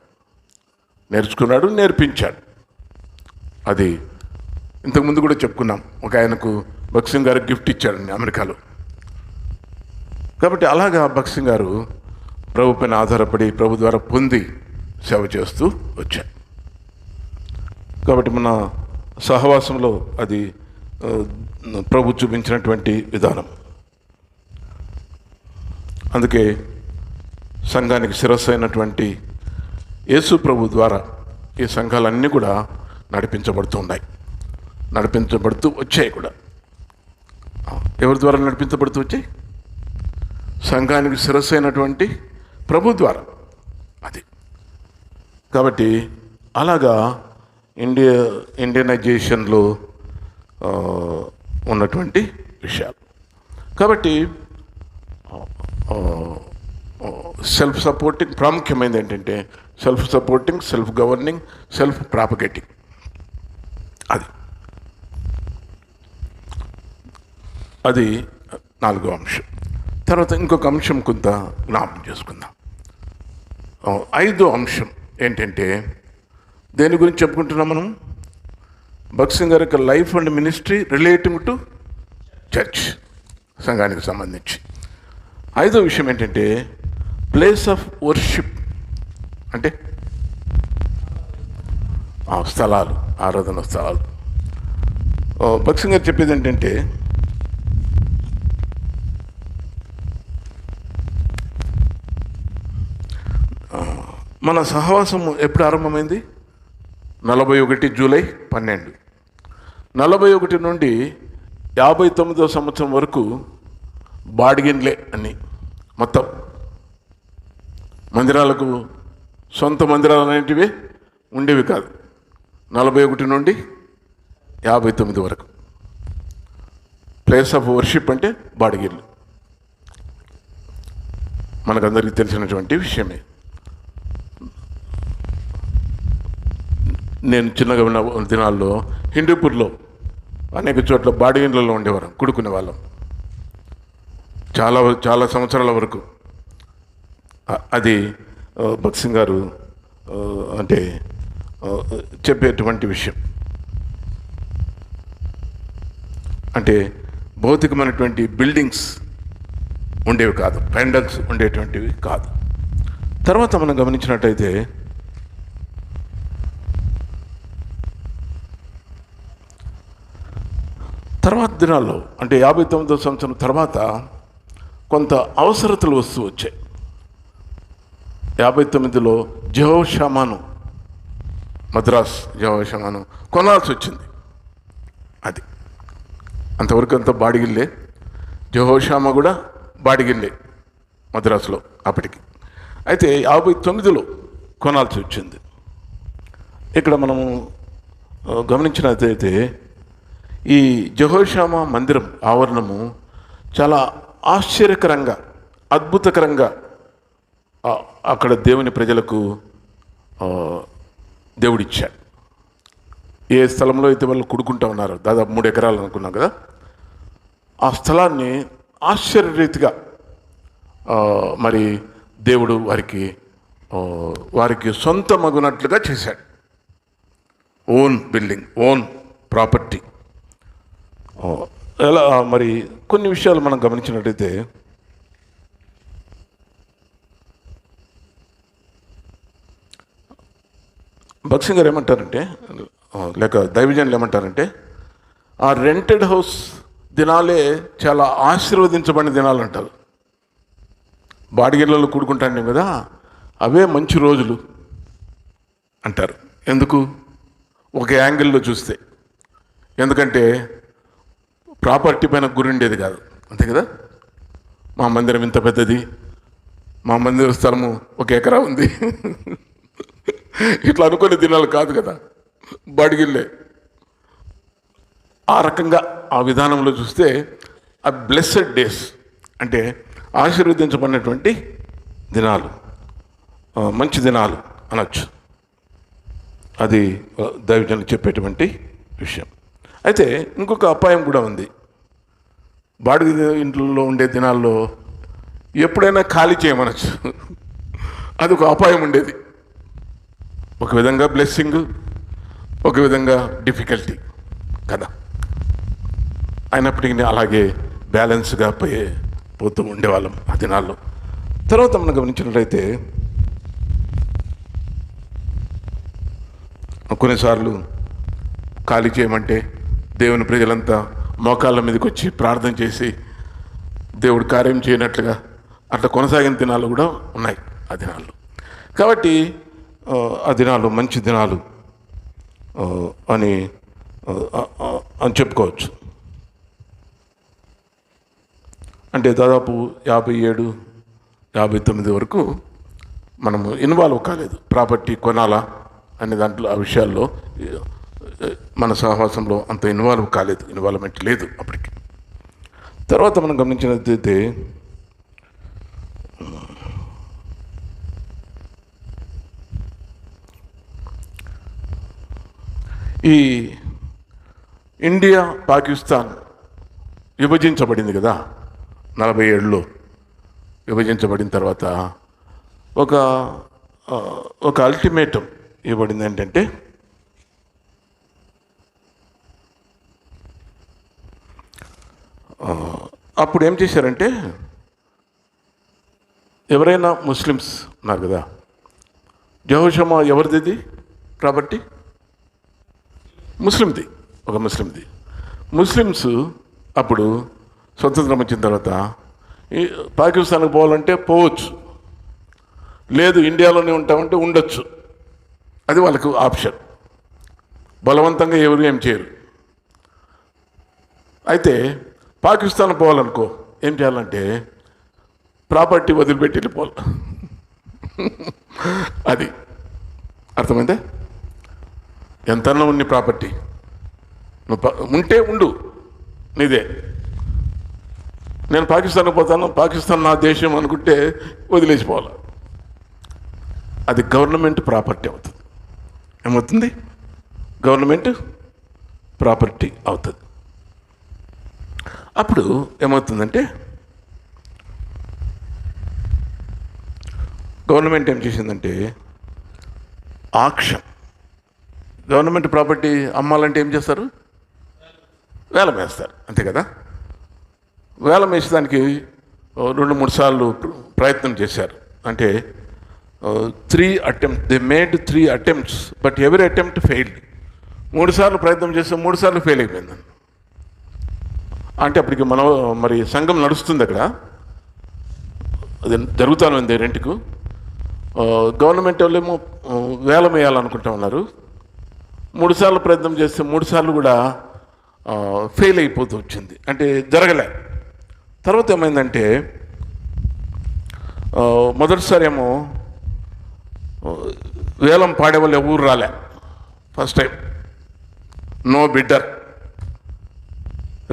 నేర్చుకున్నాడు, నేర్పించాడు. అది ఇంతకుముందు కూడా చెప్పుకున్నాం. ఒక ఆయనకు భగత్ సింగ్ గారు గిఫ్ట్ ఇచ్చాడండి అమెరికాలో. కాబట్టి అలాగా భగత్ సింగ్ గారు ప్రభు పైన ఆధారపడి ప్రభు ద్వారా పొంది సేవ చేస్తూ వచ్చాడు. కాబట్టి మన సహవాసంలో అది ప్రభు చూపించినటువంటి విధానం. అందుకే సంఘానికి శిరస్సు అయినటువంటి యేసు ప్రభు ద్వారా ఈ సంఘాలన్నీ కూడా నడిపించబడుతూ వచ్చాయి కూడా. ఎవరి ద్వారా నడిపించబడుతూ వచ్చాయి? సంఘానికి శిరస్సు అయినటువంటి ప్రభు ద్వారా. అది కాబట్టి అలాగా ఇండియనైజేషన్లో ఉన్నటువంటి విషయాలు. కాబట్టి సెల్ఫ్ సపోర్టింగ్ ప్రాముఖ్యమైనది ఏంటంటే self supporting, self governing, self propagating. అది 4వ అంశం. తర్వాత ఇంకొక అంశం కొంత జ్ఞాపకం చేసుకుందాం. 5వ అంశం ఏంటంటే, దేని గురించి చెప్పుకుంటున్నాం మనం? భగత్ సింగ్ గారి యొక్క life and ministry relating to church, సంఘానికి సంబంధించి. 5వ విషయం ఏంటంటే ప్లేస్ ఆఫ్ వర్షిప్, అంటే స్థలాలు, ఆరాధన స్థలాలు. భగత్ సింగ్ గారు చెప్పేది ఏంటంటే, మన సహవాసం ఎప్పుడు ఆరంభమైంది? 41 జూలై 12. 41 నుండి 59వ సంవత్సరం వరకు బాడిగిన్లే అన్నీ. మొత్తం మందిరాలకు సొంత మందిరాలు అనేటివి ఉండేవి కాదు. 41 నుండి 59 వరకు ప్లేస్ ఆఫ్ వర్షిప్ అంటే బాడిగిన్లు. మనకందరికీ తెలిసినటువంటి విషయమే. నేను చిన్నగా ఉన్న దినాల్లో హిందూపూర్లో అనేక చోట్ల బాడిగిన్లలో ఉండేవారు, కుడుకునే వాళ్ళం చాలా సంవత్సరాల వరకు. అది భగత్ సింగ్ గారు అంటే చెప్పేటువంటి విషయం. అంటే భౌతికమైనటువంటి బిల్డింగ్స్ ఉండేవి కాదు, పెండల్స్ ఉండేటువంటివి కాదు. తర్వాత మనం గమనించినట్టయితే తర్వాత దినాల్లో అంటే 59వ సంవత్సరం తర్వాత కొంత అవసరతలు వస్తూ వచ్చాయి. 59లో జెహోషామాను, మద్రాస్ జెహోషామాను కొనాల్సి వచ్చింది. అది అంతవరకు అంతా బాడిగిల్లే. జెహోషామా కూడా బాడిగిల్లే మద్రాసులో అప్పటికి. అయితే 59లో కొనాల్సి వచ్చింది. ఇక్కడ మనము గమనించినట్లయితే ఈ జెహోషామా మందిరం ఆవరణము చాలా ఆశ్చర్యకరంగా, అద్భుతకరంగా అక్కడ దేవుని ప్రజలకు దేవుడిచ్చాడు. ఏ స్థలంలో అయితే వాళ్ళు కుడుకుంటా ఉన్నారో, దాదాపు 3 ఎకరాలు అనుకున్నాం కదా, ఆ స్థలాన్ని ఆశ్చర్యరీతిగా మరి దేవుడు వారికి సొంతమగునట్లుగా చేశాడు. Own building, own property. ఎలా మరి కొన్ని విషయాలు మనం గమనించినట్టయితే భక్సింగ్ గారు ఏమంటారంటే, లేక దైవజనులు ఏమంటారంటే, ఆ రెంటెడ్ హౌస్ దినాలే చాలా ఆశీర్వదించబడిన దినాలు అంటారు. బాడిగిళ్ళలో కూడుకుంటాను కదా, అవే మంచి రోజులు అంటారు. ఎందుకు? ఒక యాంగిల్లో చూస్తే. ఎందుకంటే ప్రాపర్టీ పైన గురుండేది కాదు, అంతే కదా. మా మందిరం ఇంత పెద్దది, మా మందిర స్థలము 1 ఎకరా ఉంది, ఇట్లా అనుకునే దినాలు కాదు కదా, బాడిగిల్లే. ఆ రకంగా ఆ విధానంలో చూస్తే ఆ బ్లెస్సెడ్ డేస్ అంటే ఆశీర్వదించబడినటువంటి దినాలు, మంచి దినాలు అనొచ్చు. అది దైవజనులు చెప్పేటువంటి విషయం. అయితే ఇంకొక అపాయం కూడా ఉంది. బాడిగ ఇంట్లో ఉండే దినాల్లో ఎప్పుడైనా ఖాళీ చేయమనొచ్చు. అది ఒక అపాయం ఉండేది. ఒక విధంగా బ్లెస్సింగ్, ఒక విధంగా డిఫికల్టీ కదా. అయినప్పటికీ అలాగే బ్యాలెన్స్గా పోతూ ఉండేవాళ్ళం ఆ దినాల్లో. తర్వాత మనం గమనించినట్లయితే కొన్నిసార్లు ఖాళీ చేయమంటే దేవుని ప్రజలంతా మోకాళ్ళ మీదకి వచ్చి ప్రార్థన చేసి దేవుడు కార్యం చేయనట్లుగా అట్లా కొనసాగిన దినాలు కూడా ఉన్నాయి ఆ దినాల్లో. కాబట్టి ఆ దినాలు మంచి దినాలు అని చెప్పుకోవచ్చు. అంటే దాదాపు 57, 59 వరకు మనము ఇన్వాల్వ్ కాలేదు. ప్రాపర్టీ కొనాలా అనే దాంట్లో, ఆ విషయాల్లో మన సహవాసంలో అంత ఇన్వాల్వ్మెంట్ లేదు అప్పటికి. తర్వాత మనం గమనించినట్లయితే ఈ ఇండియా పాకిస్తాన్ విభజించబడింది కదా, 47లో విభజించబడిన తర్వాత ఒక అల్టిమేటం ఇవ్వబడింది. ఏంటంటే అప్పుడు ఏం చేశారంటే, ఎవరైనా ముస్లిమ్స్ ఉన్నారు కదా, జెహోషామా ఎవరిది ప్రాపర్టీ? ముస్లింది, ఒక ముస్లింది. ముస్లిమ్స్ అప్పుడు స్వతంత్రం వచ్చిన తర్వాత పాకిస్తాన్కి పోవాలంటే పోవచ్చు, లేదు ఇండియాలోనే ఉంటామంటే ఉండొచ్చు. అది వాళ్ళకు ఆప్షన్. బలవంతంగా ఎవరు ఏం చేయరు. అయితే పాకిస్తాన్ పోవాలనుకో, ఏం చేయాలంటే ప్రాపర్టీ వదిలిపెట్టి వెళ్ళిపోవాలి. అది అర్థమైందా? ఎంతన్నా ఉంది ప్రాపర్టీ, నువ్వు ఉంటే ఉండు, నీదే. నేను పాకిస్తాన్కి పోతాను, పాకిస్తాన్ నా దేశం అనుకుంటే వదిలేసిపోవాలి. అది గవర్నమెంట్ ప్రాపర్టీ అవుతుంది. ఏమవుతుంది? గవర్నమెంట్ ప్రాపర్టీ అవుతుంది. అప్పుడు ఏమవుతుందంటే, గవర్నమెంట్ ఏం చేసిందంటే ఆక్షన్. గవర్నమెంట్ ప్రాపర్టీ అమ్మాలంటే ఏం చేస్తారు? వేలం వేస్తారు, అంతే కదా. వేలం వేసేదానికి 2-3 సార్లు ప్రయత్నం చేశారు. అంటే 3 attempts, they made 3 attempts, but every attempt failed. 3 సార్లు ప్రయత్నం చేస్తే 3 సార్లు ఫెయిల్ అయిపోయింది. అంటే అప్పటికి మరి సంఘం నడుస్తుంది అక్కడ, అది జరుగుతాను ఉంది రెంట్కు. గవర్నమెంట్ వాళ్ళేమో వేలం వేయాలనుకుంటా ఉన్నారు. 3 సార్లు ప్రయత్నం చేస్తే 3 సార్లు కూడా ఫెయిల్ అయిపోతూ వచ్చింది, అంటే జరగలే. తర్వాత ఏమైందంటే మొదటిసారి ఏమో వేలం పాడేవాళ్ళు ఎవరు రాలే, ఫస్ట్ టైం నో బిడ్డర్.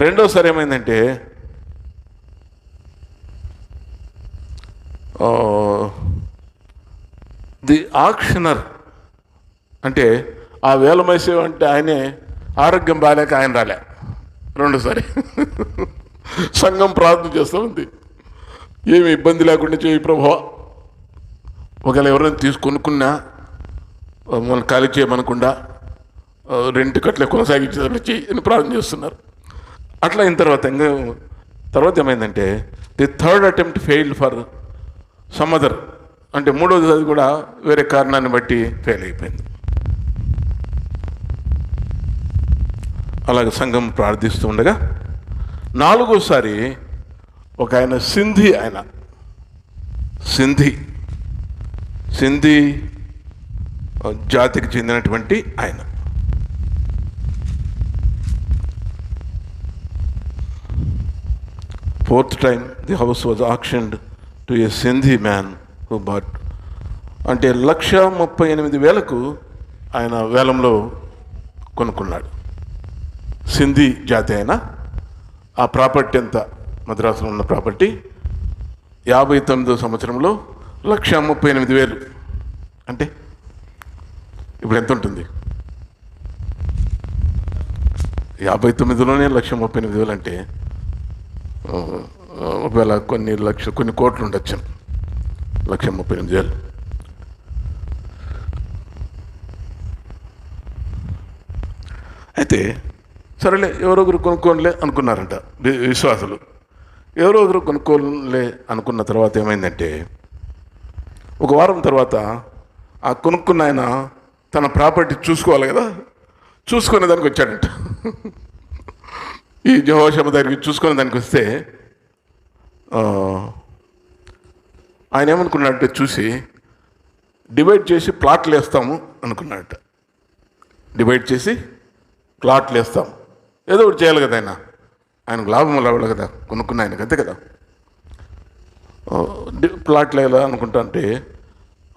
రెండోసారి ఏమైందంటే ది ఆక్షనర్, అంటే ఆ వేలం వేసేవంటే ఆయనే ఆరోగ్యం బాగాలేక ఆయన రాలే రెండోసారి. సంఘం ప్రార్థన చేస్తూ ఉంది, ఏమి ఇబ్బంది లేకుండా చేయి ప్రభువా, ఒకవేళ ఎవరైనా తీసుకొనుక్కున్నా మనం ఖాళీ చేయమనకుండా రెంట్ కట్లే కొనసాగించేటట్లు చేయి అని ప్రార్థన చేస్తున్నారు. అట్లా అయిన తర్వాత ఏమైందంటే the third attempt failed for some other, అంటే మూడోది అది కూడా వేరే కారణాన్ని బట్టి ఫెయిల్ అయిపోయింది. అలాగే సంఘం ప్రార్థిస్తూ ఉండగా 4వసారి ఒక ఆయన సింధీ జాతికి చెందినటువంటి ఆయన fourth time the house was auctioned to a Sindhi man who bought, అంటే 1,38,000 ఆయన వేలంలో కొనుక్కున్నాడు. సింధీ జాతి అయినా ఆ ప్రాపర్టీ ఎంత, మద్రాసులో ఉన్న ప్రాపర్టీ 59వ సంవత్సరంలో 1,38,000, అంటే ఇప్పుడు ఎంత ఉంటుంది? 59లోనే 1,38,000 అంటే ఒకవేళ కొన్ని కోట్లు ఉండొచ్చు. 1,38,000. అయితే సరేలే ఎవరొకరు కొనుక్కోనిలే అనుకున్నారంట విశ్వాసులు. ఎవరొకరు కొనుక్కోలే అనుకున్న తర్వాత ఏమైందంటే ఒక వారం తర్వాత ఆ కొనుక్కున్న ఆయన తన ప్రాపర్టీ చూసుకోవాలి కదా, చూసుకునే దానికి వచ్చాడంట. ఈ యెహోషువ దగ్గరికి చూసుకునే దానికి వస్తే ఆయన ఏమనుకున్నాడంటే చూసి డివైడ్ చేసి ప్లాట్లు వేస్తాము అనుకున్నాడట. డివైడ్ చేసి ప్లాట్లు వేస్తాం, ఏదో ఒకటి చేయాలి కదా, ఆయనకు లాభం అవ్వాలి కదా, కొనుక్కున్న ఆయనకు అంతే కదా. ప్లాట్లు వేయాలి అనుకుంటా అంటే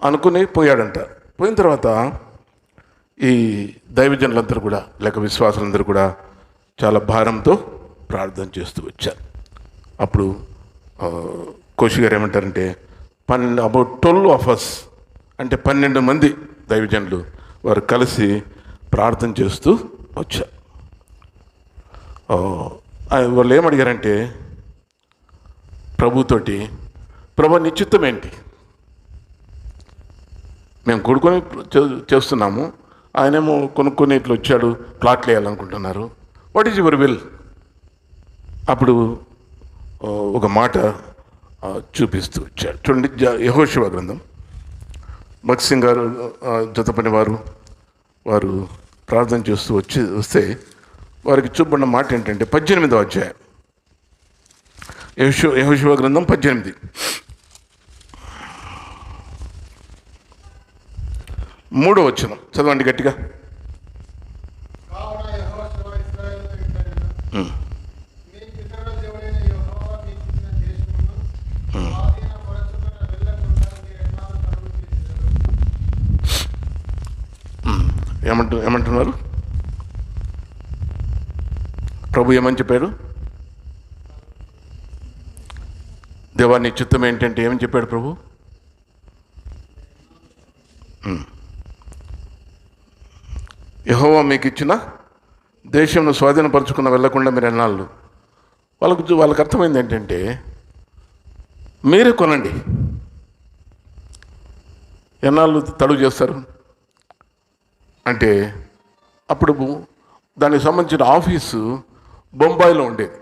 అనుకుని పోయాడంట. పోయిన తర్వాత ఈ దైవజనులందరూ కూడా లేక విశ్వాసులందరూ కూడా చాలా భారంతో ప్రార్థన చేస్తూ వచ్చారు. అప్పుడు కోషి గారు ఏమంటారంటే అబౌట్ 12 of us, అంటే 12 మంది దైవజనులు వారు కలిసి ప్రార్థన చేస్తూ వచ్చారు. వాళ్ళు ఏమడిగారంటే ప్రభుతోటి, ప్రభు నీ చిత్తం ఏంటి, మేము కొనుక్కొని చేస్తున్నాము, ఆయనేమో కొనుక్కొని ఇట్లా వచ్చాడు, ప్లాట్లు వేయాలనుకుంటున్నారు, వాట్ ఈజ్ యువర్ విల్? అప్పుడు ఒక మాట చూపిస్తూ వచ్చాడు. చూడండి, యెహోషువ గ్రంథం, భక్త్ సింగ్ గారు జతపని వారు ప్రార్థన చేస్తూ వస్తే వారికి చూపబడిన మాట ఏంటంటే 18వ అధ్యాయం, యెహోషువ గ్రంథం 18, 3వ వచనం చదవండి గట్టిగా. ఏమంటున్నారు? ప్రభు ఏమని చెప్పాడు? దేవా నీ చిత్తం ఏంటంటే ఏమని చెప్పాడు ప్రభు? యెహోవా మీకు ఇచ్చిన దేశంను స్వాధీనపరచుకున్న వెళ్ళకుండా మీరు ఎన్నాళ్ళు. వాళ్ళకి అర్థమైంది ఏంటంటే మీరే కొనండి, ఎన్నాళ్ళు తడుగు చేస్తారు అంటే. అప్పుడు దానికి సంబంధించిన ఆఫీసు బొంబాయిలో ఉండేది.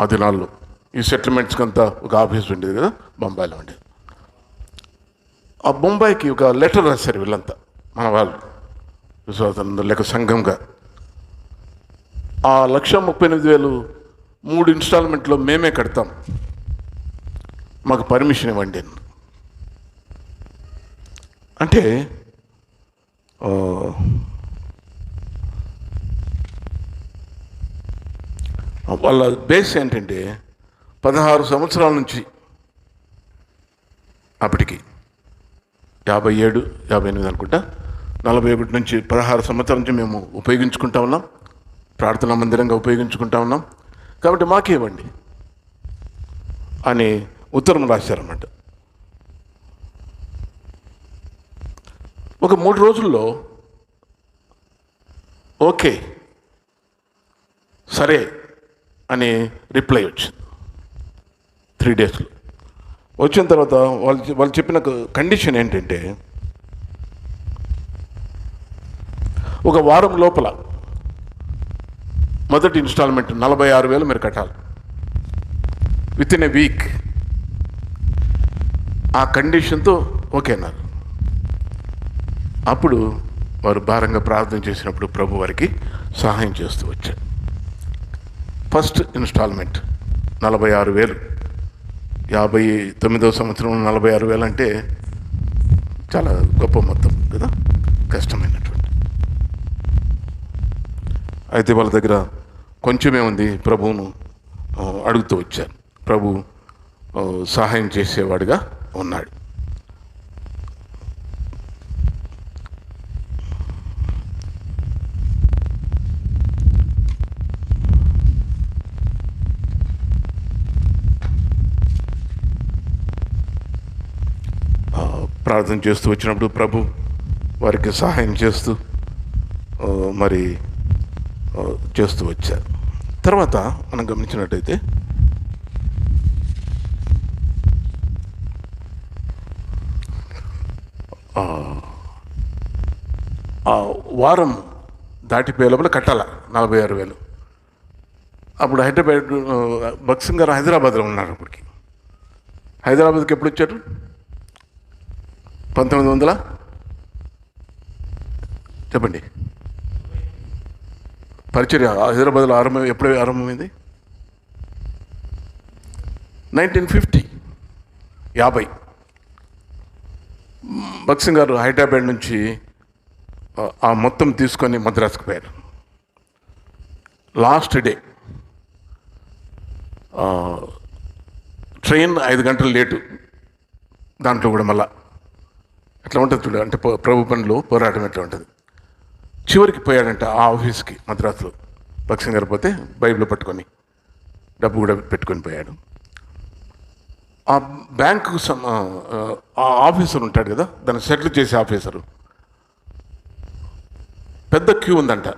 ఆ దినాల్లో ఈ సెటిల్మెంట్స్కి అంతా ఒక ఆఫీస్ ఉండేది కదా, బొంబాయిలో ఉండేది. ఆ బొంబాయికి ఒక లెటర్ రాశారు వీళ్ళంతా, మన వాళ్ళు విశ్వాసం లేక సంఘంగా. ఆ 1,38,000 3 ఇన్స్టాల్మెంట్లో మేమే కడతాం, మాకు పర్మిషన్ ఇవ్వండి. అంటే వాళ్ళ బేస్ ఏంటంటే 16 సంవత్సరాల నుంచి అప్పటికి 57, 58 అనుకుంటా, 41 నుంచి 16 సంవత్సరాల నుంచి మేము ఉపయోగించుకుంటా ఉన్నాం, ప్రార్థనా మందిరంగా ఉపయోగించుకుంటా ఉన్నాం, కాబట్టి మాకే ఇవ్వండి అని ఉత్తరం రాశారన్నమాట. ఒక 3 రోజుల్లో ఓకే సరే అని రిప్లై వచ్చింది. 3 డేస్లో వచ్చిన తర్వాత వాళ్ళు చెప్పిన కండిషన్ ఏంటంటే, ఒక వారం లోపల మొదటి ఇన్స్టాల్మెంట్ 46,000 మీరు కట్టాలి విత్ ఇన్ ఏ వీక్. ఆ కండిషన్తో ఓకే అన్నారు. అప్పుడు వారు భారంగా ప్రార్థన చేసినప్పుడు ప్రభు వారికి సహాయం చేస్తూ వచ్చాడు. ఫస్ట్ ఇన్స్టాల్మెంట్ 46,000, 59వ సంవత్సరం 46,000 అంటే చాలా గొప్ప మొత్తం కదా, కష్టమైనటువంటి. అయితే వాళ్ళ దగ్గర కొంచెమే ఉంది, ప్రభువును అడుగుతూ వచ్చారు. ప్రభు సహాయం చేసేవాడిగా ఉన్నాడు. ప్రార్థన చేస్తూ వచ్చినప్పుడు ప్రభు వారికి సహాయం చేస్తూ మరి చేస్తూ వచ్చారు. తర్వాత మనం గమనించినట్టయితే వారం దాటిపోయే లోపల కట్టాల 46,000. అప్పుడు హైదరాబాద్ భక్సింగ్ గారు హైదరాబాద్లో ఉన్నారు. అప్పటికి హైదరాబాద్కి ఎప్పుడు వచ్చారు? 1900 చెప్పండి. పరిచర్య హైదరాబాద్లో ఎప్పుడు ఆరంభమైంది? 1950. భక్సింగ్ గారు హైదరాబాద్ నుంచి ఆ మొత్తం తీసుకొని మద్రాసుకు పోయారు. లాస్ట్ డే ట్రైన్ 5 గంటలు లేటు. దాంట్లో కూడా మళ్ళా ఎట్లా ఉంటుంది చూడ, అంటే ప్రభు పనిలో పోరాటం ఎట్లా ఉంటుంది. చివరికి పోయాడంట ఆ ఆఫీస్కి మద్రాసులో. భక్సింగ్ గారు పోతే బైబిల్ పట్టుకొని డబ్బు కూడా పెట్టుకొని పోయాడు. ఆ బ్యాంకు ఆ ఆఫీసర్ ఉంటాడు కదా, దాన్ని సెటిల్ చేసే ఆఫీసరు, పెద్ద క్యూ ఉందంట.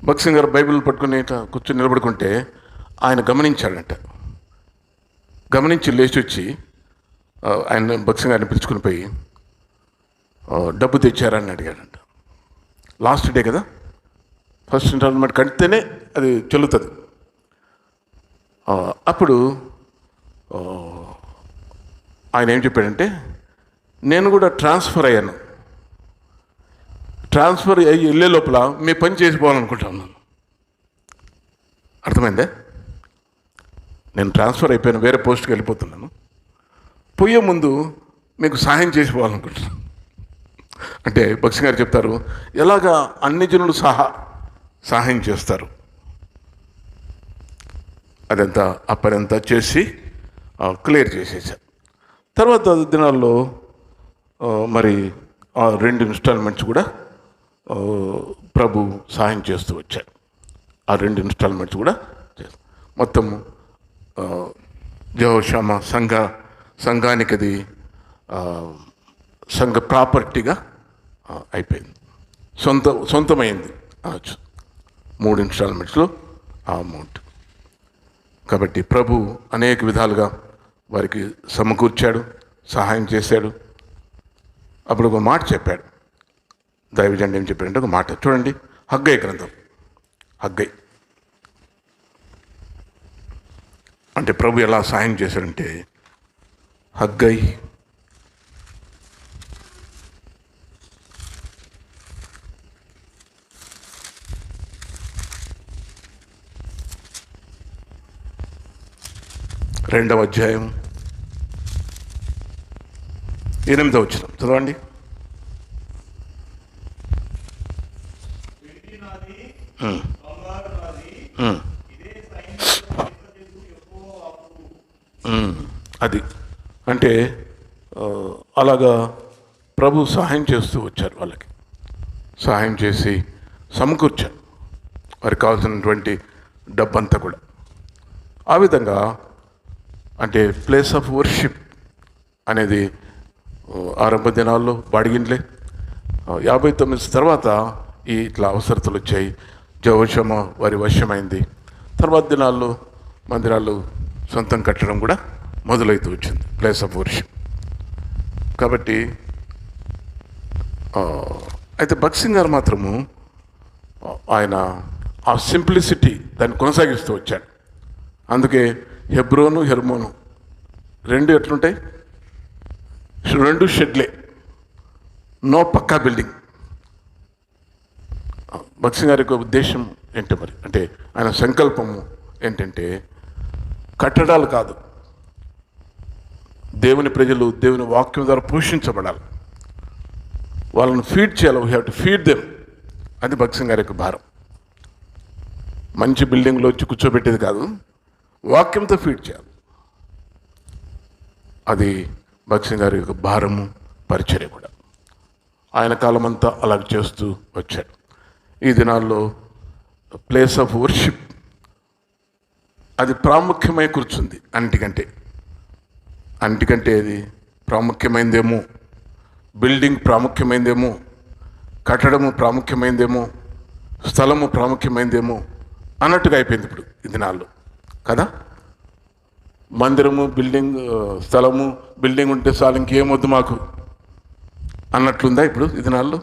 భక్సింగ్ గారు బైబిల్ పట్టుకుని కూర్చొని నిలబడుకుంటే ఆయన గమనించాడంట. గమనించి లేచి వచ్చి ఆయన భక్సింగ్ గారిని పిలుచుకుని పోయి డబ్బు తెచ్చారని అడిగాడంట. లాస్ట్ డే కదా, ఫస్ట్ ఇన్స్టాల్మెంట్ కడితేనే అది చెల్లుతుంది. అప్పుడు ఆయన ఏం చెప్పాడంటే, నేను కూడా ట్రాన్స్ఫర్ అయ్యాను, ట్రాన్స్ఫర్ అయ్యి వెళ్ళే లోపల మీ పని చేసిపోవాలనుకుంటున్నాను. అర్థమైందే? నేను ట్రాన్స్ఫర్ అయిపోయాను, వేరే పోస్ట్కి వెళ్ళిపోతున్నాను, పోయే ముందు మీకు సహాయం చేసిపోవాలనుకుంటున్నాను అంటే భక్సింగ్ గారు చెప్తారు, ఎలాగా అన్ని జనులు సహాయం చేస్తారు. అదంతా ఆ పని అంతా చేసి క్లియర్ చేసేసారు. తర్వాత దినాల్లో మరి ఆ 2 ఇన్స్టాల్మెంట్స్ కూడా ప్రభు సహాయం చేస్తూ వచ్చారు. ఆ 2 ఇన్స్టాల్మెంట్స్ కూడా మొత్తం యెహోషామ సంఘానికి అది సంఘ ప్రాపర్టీగా అయిపోయింది, సొంతమైంది అనొచ్చు 3 ఇన్స్టాల్మెంట్స్లో ఆ అమౌంట్. కాబట్టి ప్రభు అనేక విధాలుగా వారికి సమకూర్చాడు, సహాయం చేశాడు. అప్పుడు ఒక మాట చెప్పాడు, దైవజనుడు ఏం చెప్పాడంటే ఒక మాట చూడండి, హగ్గై గ్రంథం. హగ్గై అంటే ప్రభు ఎలా సహాయం చేశాడంటే, హగ్గై 2వ అధ్యాయం 8వ వచనం చదవండి. అది అంటే అలాగా ప్రభు సహాయం చేస్తూ వచ్చారు, వాళ్ళకి సహాయం చేసి సమకూర్చారు వారికి కావాల్సినటువంటి డబ్బంతా కూడా. ఆ విధంగా అంటే ప్లేస్ ఆఫ్ వర్షిప్ అనేది ఆరంభ దినాల్లో బాడిగిండ్లే. 59 తర్వాత ఇట్లా అవసరతలు వచ్చాయి, జవశమ వారి వశమైంది. తర్వాత దినాల్లో మందిరాలు సొంతం కట్టడం కూడా మొదలవుతూ వచ్చింది, ప్లేస్ ఆఫ్ వర్షిప్. కాబట్టి అయితే భగత్ సింగ్ గారు మాత్రము ఆయన ఆ సింప్లిసిటీ దాన్ని కొనసాగిస్తూ వచ్చాడు. అందుకే హెబ్రోను హెర్మోను 2 ఎట్లుంటాయి, 2 షెడ్లే, నో పక్కా బిల్డింగ్. భగత్ సింగ్ గారి యొక్క ఉద్దేశం ఏంటి మరి అంటే, ఆయన సంకల్పము ఏంటంటే కట్టడాలు కాదు, దేవుని ప్రజలు దేవుని వాక్యం ద్వారా పోషించబడాలి, వాళ్ళని ఫీడ్ చేయాలి. We have to feed them. అది భగత్ సింగ్ గారి యొక్క భారం. మంచి బిల్డింగ్లో వచ్చి కూర్చోబెట్టేది కాదు, వాక్యంతో ఫీడ్ చేయాలి. అది భగత్ సింగ్ గారి యొక్క భారము, పరిచర్య కూడా. ఆయన కాలమంతా అలా చేస్తూ వచ్చాడు. ఈ దినాల్లో ప్లేస్ ఆఫ్ వర్షిప్ అది ప్రాముఖ్యమై కూర్చుంది. అంటికంటే అది ప్రాముఖ్యమైందేమో, బిల్డింగ్ ప్రాముఖ్యమైందేమో, కట్టడము ప్రాముఖ్యమైందేమో, స్థలము ప్రాముఖ్యమైందేమో అన్నట్టుగా అయిపోయింది ఇప్పుడు ఈ దినాల్లో కదా. మందిరము, బిల్డింగ్, స్థలము, బిల్డింగ్ ఉంటే చాలు, ఇంకేమొద్దు మాకు అన్నట్లుందా ఇప్పుడు ఈ దినాల్లో.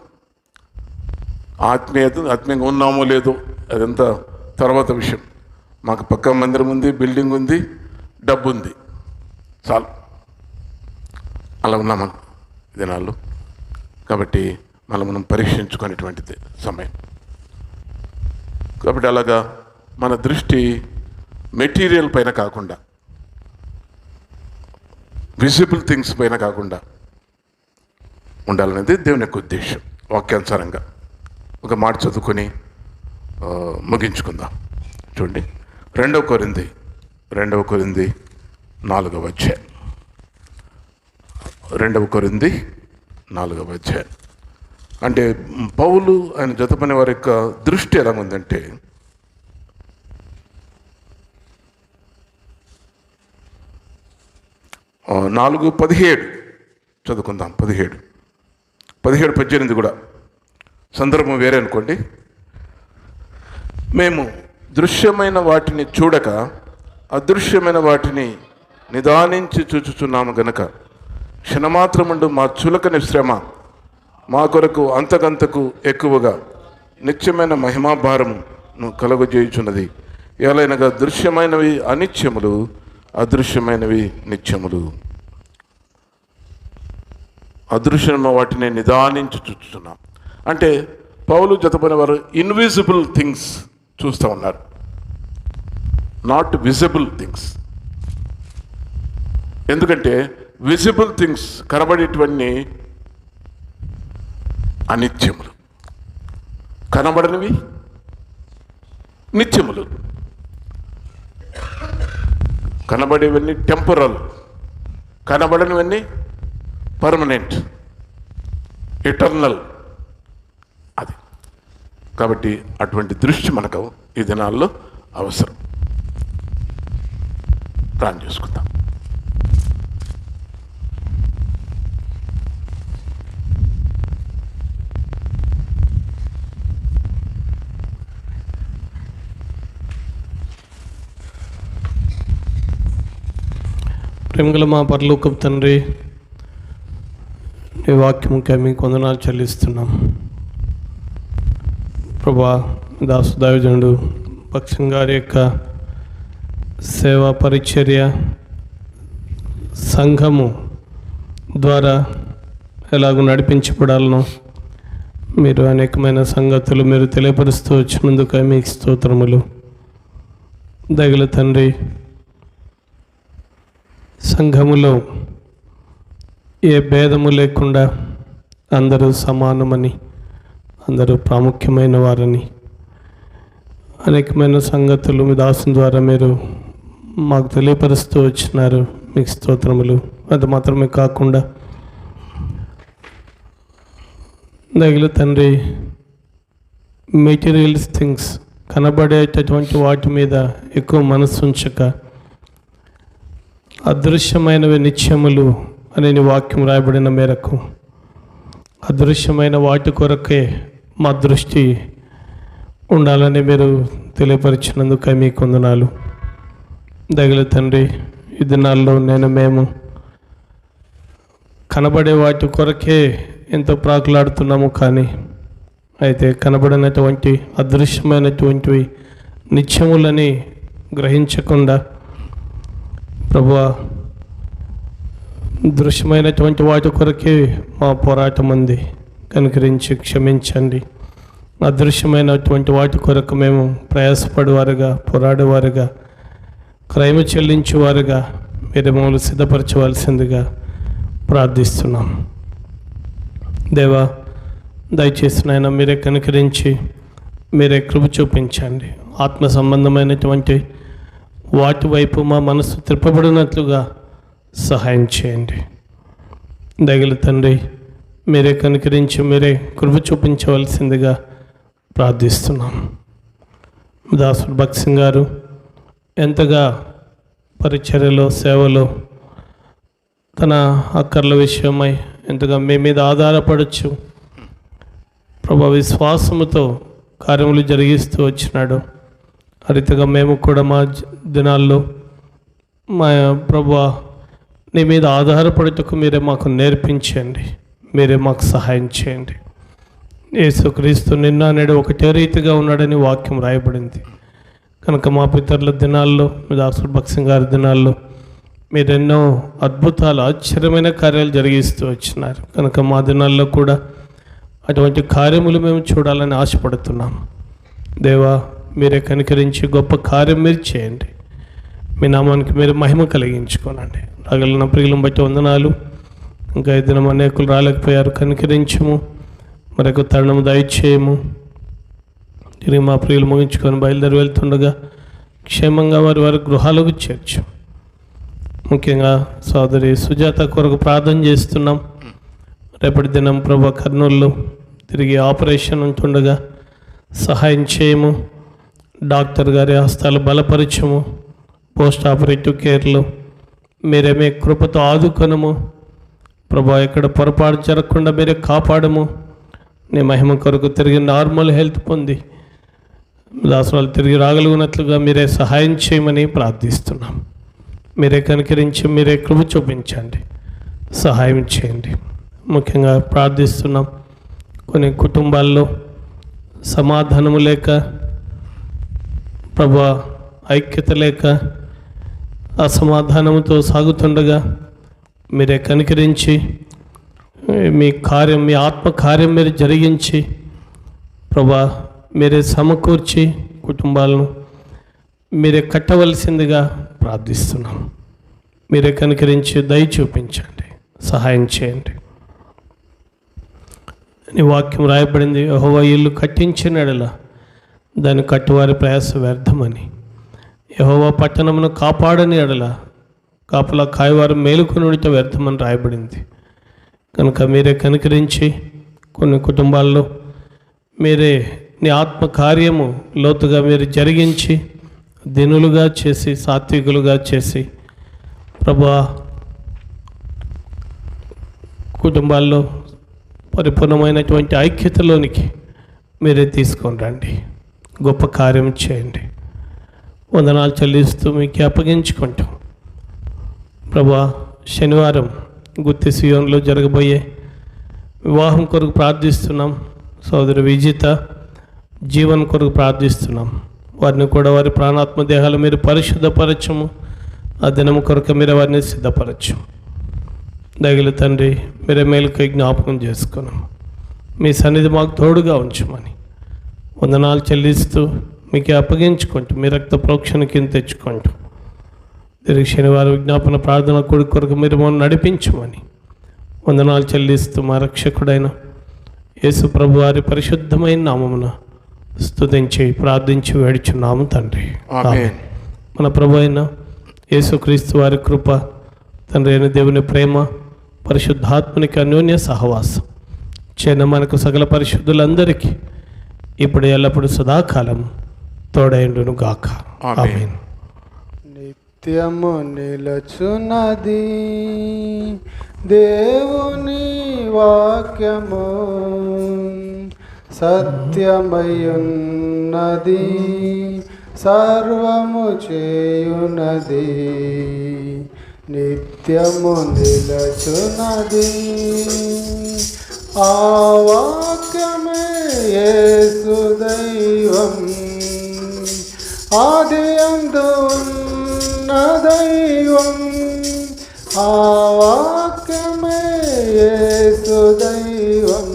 ఆత్మీయంగా ఉన్నామో లేదో అదంతా తర్వాత విషయం. మాకు పక్క మందిరం ఉంది, బిల్డింగ్ ఉంది, డబ్బు ఉంది, చాలు, అలా ఉన్నామా ఈ దినాల్లో. కాబట్టి మనం పరీక్షించుకునేటువంటిది సమయం. కాబట్టి అలాగా మన దృష్టి మెటీరియల్ పైన కాకుండా, విజిబుల్ థింగ్స్ పైన కాకుండా ఉండాలనేది దేవుని యొక్క ఉద్దేశం. వాక్యానుసారంగా ఒక మాట చదువుకొని ముగించుకుందాం. చూడండి, 2 కొరింథీ 4వ అధ్యాయం. 2 కొరింథీ 4వ అధ్యాయం. అంటే పౌలు ఆయన జతపని వారి యొక్క దృష్టి ఎలా ఉందంటే, ఆ 4:17 చదువుకుందాం. 17-18 కూడా సందర్భం వేరే అనుకోండి. మేము దృశ్యమైన వాటిని చూడక అదృశ్యమైన వాటిని నిదానించి చూచుచున్నాము గనక క్షణమాత్రముండు మా చులకని శ్రమ మా కొరకు అంతకంతకు ఎక్కువగా నిత్యమైన మహిమాభారమును కలుగజేయుచున్నది. ఏలైనగా దృశ్యమైనవి అనిత్యములు, అదృశ్యమైనవి నిత్యములు. అదృశ్యమైన వాటిని నిదానించి చూస్తున్నాం అంటే పౌలు జతపని వారు ఇన్విజిబుల్ థింగ్స్ చూస్తూ ఉన్నారు, నాట్ విజిబుల్ థింగ్స్. ఎందుకంటే విజిబుల్ థింగ్స్ కనబడేటివన్నీ అనిత్యములు, కనబడనివి నిత్యములు. కనబడేవన్నీ టెంపరల్, కనబడనివన్నీ పర్మనెంట్, ఎటర్నల్. అది కాబట్టి అటువంటి దృష్టి మనకు ఈ దినాల్లో అవసరం. ప్రార్థన చేసుకుందాం. ప్రేమగల మా పరలోకపు తండ్రి, నీ వాక్యముకే మీకు వందనాలు చెల్లిస్తున్నాం ప్రభా. దాసు దైవజనుడు భగత్ సింగ్ గారి యొక్క సేవా పరిచర్య సంఘము ద్వారా ఎలాగో నడిపించబడాలనో మీరు అనేకమైన సంగతులు మీరు తెలియపరుస్తూ వచ్చినందుకు మీకు స్తోత్రములు. దయగల తండ్రి, సంఘములో ఏ భేదము లేకుండా అందరూ సమానమని, అందరూ ప్రాముఖ్యమైన వారని, అనేకమైన సంగతులు మీ దాసుని ద్వారా మీరు మాకు తెలియపరుస్తూ వచ్చినారు. మీకు స్తోత్రములు. అది మాత్రమే కాకుండా దగిలి తండ్రి, మెటీరియల్స్ థింగ్స్, కనబడేటటువంటి వాటి మీద ఎక్కువ మనసు ఉంచక అదృశ్యమైనవి నిత్యములు అనే నీ వాక్యం రాయబడిన మేరకు అదృశ్యమైన వాటి కొరకే మా దృష్టి ఉండాలని మీరు తెలియపరిచినందుకు మీకు వందనాలు. దగిలి తండ్రి, ఈ దినాల్లో మేము కనబడే వాటి కొరకే ఎంతో ప్రాకులాడుతున్నాము, కానీ అయితే కనబడినటువంటి అదృశ్యమైనటువంటివి నిత్యములని గ్రహించకుండా ప్రభువా, దృశ్యమైనటువంటి వాటి కొరకే మా పోరాటం ఉంది, కనుకరించి క్షమించండి. అదృశ్యమైనటువంటి వాటి కొరకు మేము ప్రయాసపడేవారుగా, పోరాడేవారుగా, క్రయము చెల్లించేవారుగా మీరు మమ్మల్ని సిద్ధపరచవలసిందిగా ప్రార్థిస్తున్నాం. దేవా, దయచేసి నాయన మీరే కనుకరించి మీరే కృప చూపించండి. ఆత్మ సంబంధమైనటువంటి వాటి వైపు మా మనసు త్రిప్పబడినట్లుగా సహాయం చేయండి. దయగల తండ్రి, మీరే కనుకరించి మీరే కృప చూపించవలసిందిగా ప్రార్థిస్తున్నాం. దాసుడు భక్త్ సింగ్ గారు ఎంతగా పరిచర్యలో, సేవలో, తన అక్కర్ల విషయమై ఎంతగా మీ మీద ఆధారపడచ్చు ప్రభు విశ్వాసముతో కార్యములు జరిగిస్తూ వచ్చినాడు. ఆ రీతిగా మేము కూడా మా దినాల్లో మా ప్రభు నీ మీద ఆధారపడుటకు మీరే మాకు నేర్పించండి, మీరే మాకు సహాయం చేయండి. యేసుక్రీస్తు నిన్న నేడు ఒకటే రీతిగా ఉన్నాడని వాక్యం రాయబడింది కనుక మా పితరుల దినాల్లో, మీ దాసుడు భక్త్ సింగ్ గారి దినాల్లో మీరెన్నో అద్భుతాలు, ఆశ్చర్యమైన కార్యాలు జరిగిస్తూ వచ్చినారు. కనుక మా దినాల్లో కూడా అటువంటి కార్యములు మేము చూడాలని ఆశపడుతున్నాం. దేవా, మీరే కనికరించి గొప్ప కార్యం మీరు చేయండి. మీ నామానికి మీరు మహిమ కలిగించుకోనండి. రాగలిగిన ప్రియులను బట్టి వందనాలు. ఇంకా ఈ దినం అనేకులు రాలేకపోయారు, కనికరించము, మరొక తరుణము దయచేయము. తిరిగి మా ప్రియులు ముగించుకొని బయలుదేరి వెళ్తుండగా క్షేమంగా వారి గృహాలకు చేర్చు. ముఖ్యంగా సోదరి సుజాత కొరకు ప్రార్థన చేస్తున్నాం. రేపటి దినం ప్రభు కర్నూలులో తిరిగి ఆపరేషన్ ఉంటుండగా సహాయం చేయము. డాక్టర్ గారి హస్తాలు బలపరచము. పోస్ట్ ఆపరేటివ్ కేర్లో మీరేమే కృపతో ఆదుకొనము ప్రభు. ఎక్కడ పొరపాటు జరగకుండా మీరే కాపాడము. నీ మహిమ కొరకు తిరిగి నార్మల్ హెల్త్ పొంది దాసులు తిరిగి రాగలిగినట్లుగా మీరే సహాయం చేయమని ప్రార్థిస్తున్నాం. మీరే కనికరించి మీరే కృప చూపించండి, సహాయం చేయండి. ముఖ్యంగా ప్రార్థిస్తున్నాం, కొన్ని కుటుంబాల్లో సమాధానము లేక ప్రభు, ఐక్యత లేక అసమాధానముతో సాగుతుండగా మీరే కనికరించి మీ కార్యం, మీ ఆత్మ కార్యం మీరు జరిగించి ప్రభా మీరే సమకూర్చి కుటుంబాలను మీరే కట్టవలసిందిగా ప్రార్థిస్తున్నాం. మీరే కనికరించి దయ చూపించండి, సహాయం చేయండి. నీ వాక్యం రాయబడింది, యెహోవా ఇల్లు కట్టించిన ఎడల దాని కట్టువారి ప్రయాస వ్యర్థమని. యెహోవా పట్టణమును కాపాడని ఎడల కాపలా కాయవారు మేలుకొనుట వ్యర్థమని రాయబడింది. కనుక మీరే కనికరించి కొన్ని కుటుంబాల్లో మీరే నీ ఆత్మ కార్యము లోతుగా మీరు జరిగించి దినులుగా చేసి, సాత్వికులుగా చేసి ప్రభువా కుటుంబాల్లో పరిపూర్ణమైనటువంటి ఐక్యతలోనికి మీరే తీసుకొని రండి. గొప్ప కార్యం చేయండి. వందనాలు చెల్లిస్తూ మీకు అప్పగించుకుంటూ ప్రభువా శనివారం గుత్తి సియోన్లో జరగబోయే వివాహం కొరకు ప్రార్థిస్తున్నాం. సోదరి విజిత జీవన్ కొరకు ప్రార్థిస్తున్నాం. వారిని కూడా వారి ప్రాణాత్మ దేహాలు మీరు పరిశుద్ధపరచము. ఆ దినము కొరకు మీరు వారిని సిద్ధపరచు. దయగల తండ్రి, మీరే మేలుకై జ్ఞాపకం చేసుకున్నాం. మీ సన్నిధి మాకు తోడుగా ఉంచమని వందనాలు చెల్లిస్తూ మీకు అప్పగించుకుంటూ మీ రక్త ప్రోక్షణ కింద తెచ్చుకుంటూ తిరిగి శనివారం విజ్ఞాపన ప్రార్థన కొడుకు కొరకు మీరు మమ్మల్ని నడిపించమని వందనాలు చెల్లిస్తూ మా రక్షకుడైన యేసు ప్రభు వారి పరిశుద్ధమైన నామమున స్తుతించి ప్రార్థించి వేడుచున్నాము తండ్రి. ఆమేన్. మన ప్రభు అయిన యేసుక్రీస్తు వారి కృప, తండ్రి అయిన దేవుని ప్రేమ, పరిశుద్ధాత్మనికి అన్యోన్య సహవాసం చేన మనకు సకల పరిశుద్ధులందరికీ ఇప్పుడు ఎల్లప్పుడు సదాకాలం తోడైండును గాక. ఆమేన్. నిత్యము నిలచున్నది దేవుని వాక్యము, సత్యమయున్నది సర్వము చేయునది. నిత్యము నిలచున్నది ఆ వాక్యమే యేసు దైవం, ఆదియందు ఉన్న దైవం. ఆ వాక్యమే యేసు దైవం,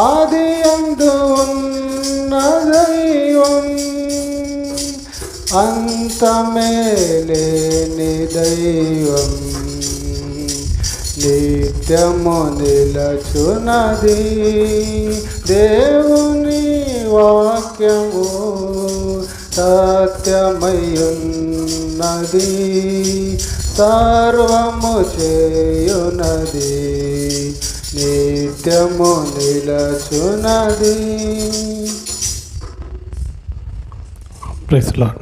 ఆదియందు ఉన్న దైవం. అంతమే లేని దైవం, నిత్యము నిలచున్నది దేవుని వాక్యము, సత్యమయున్నది సర్వము చేయునది. నిత్యము నిలచున్నది. Praise lord.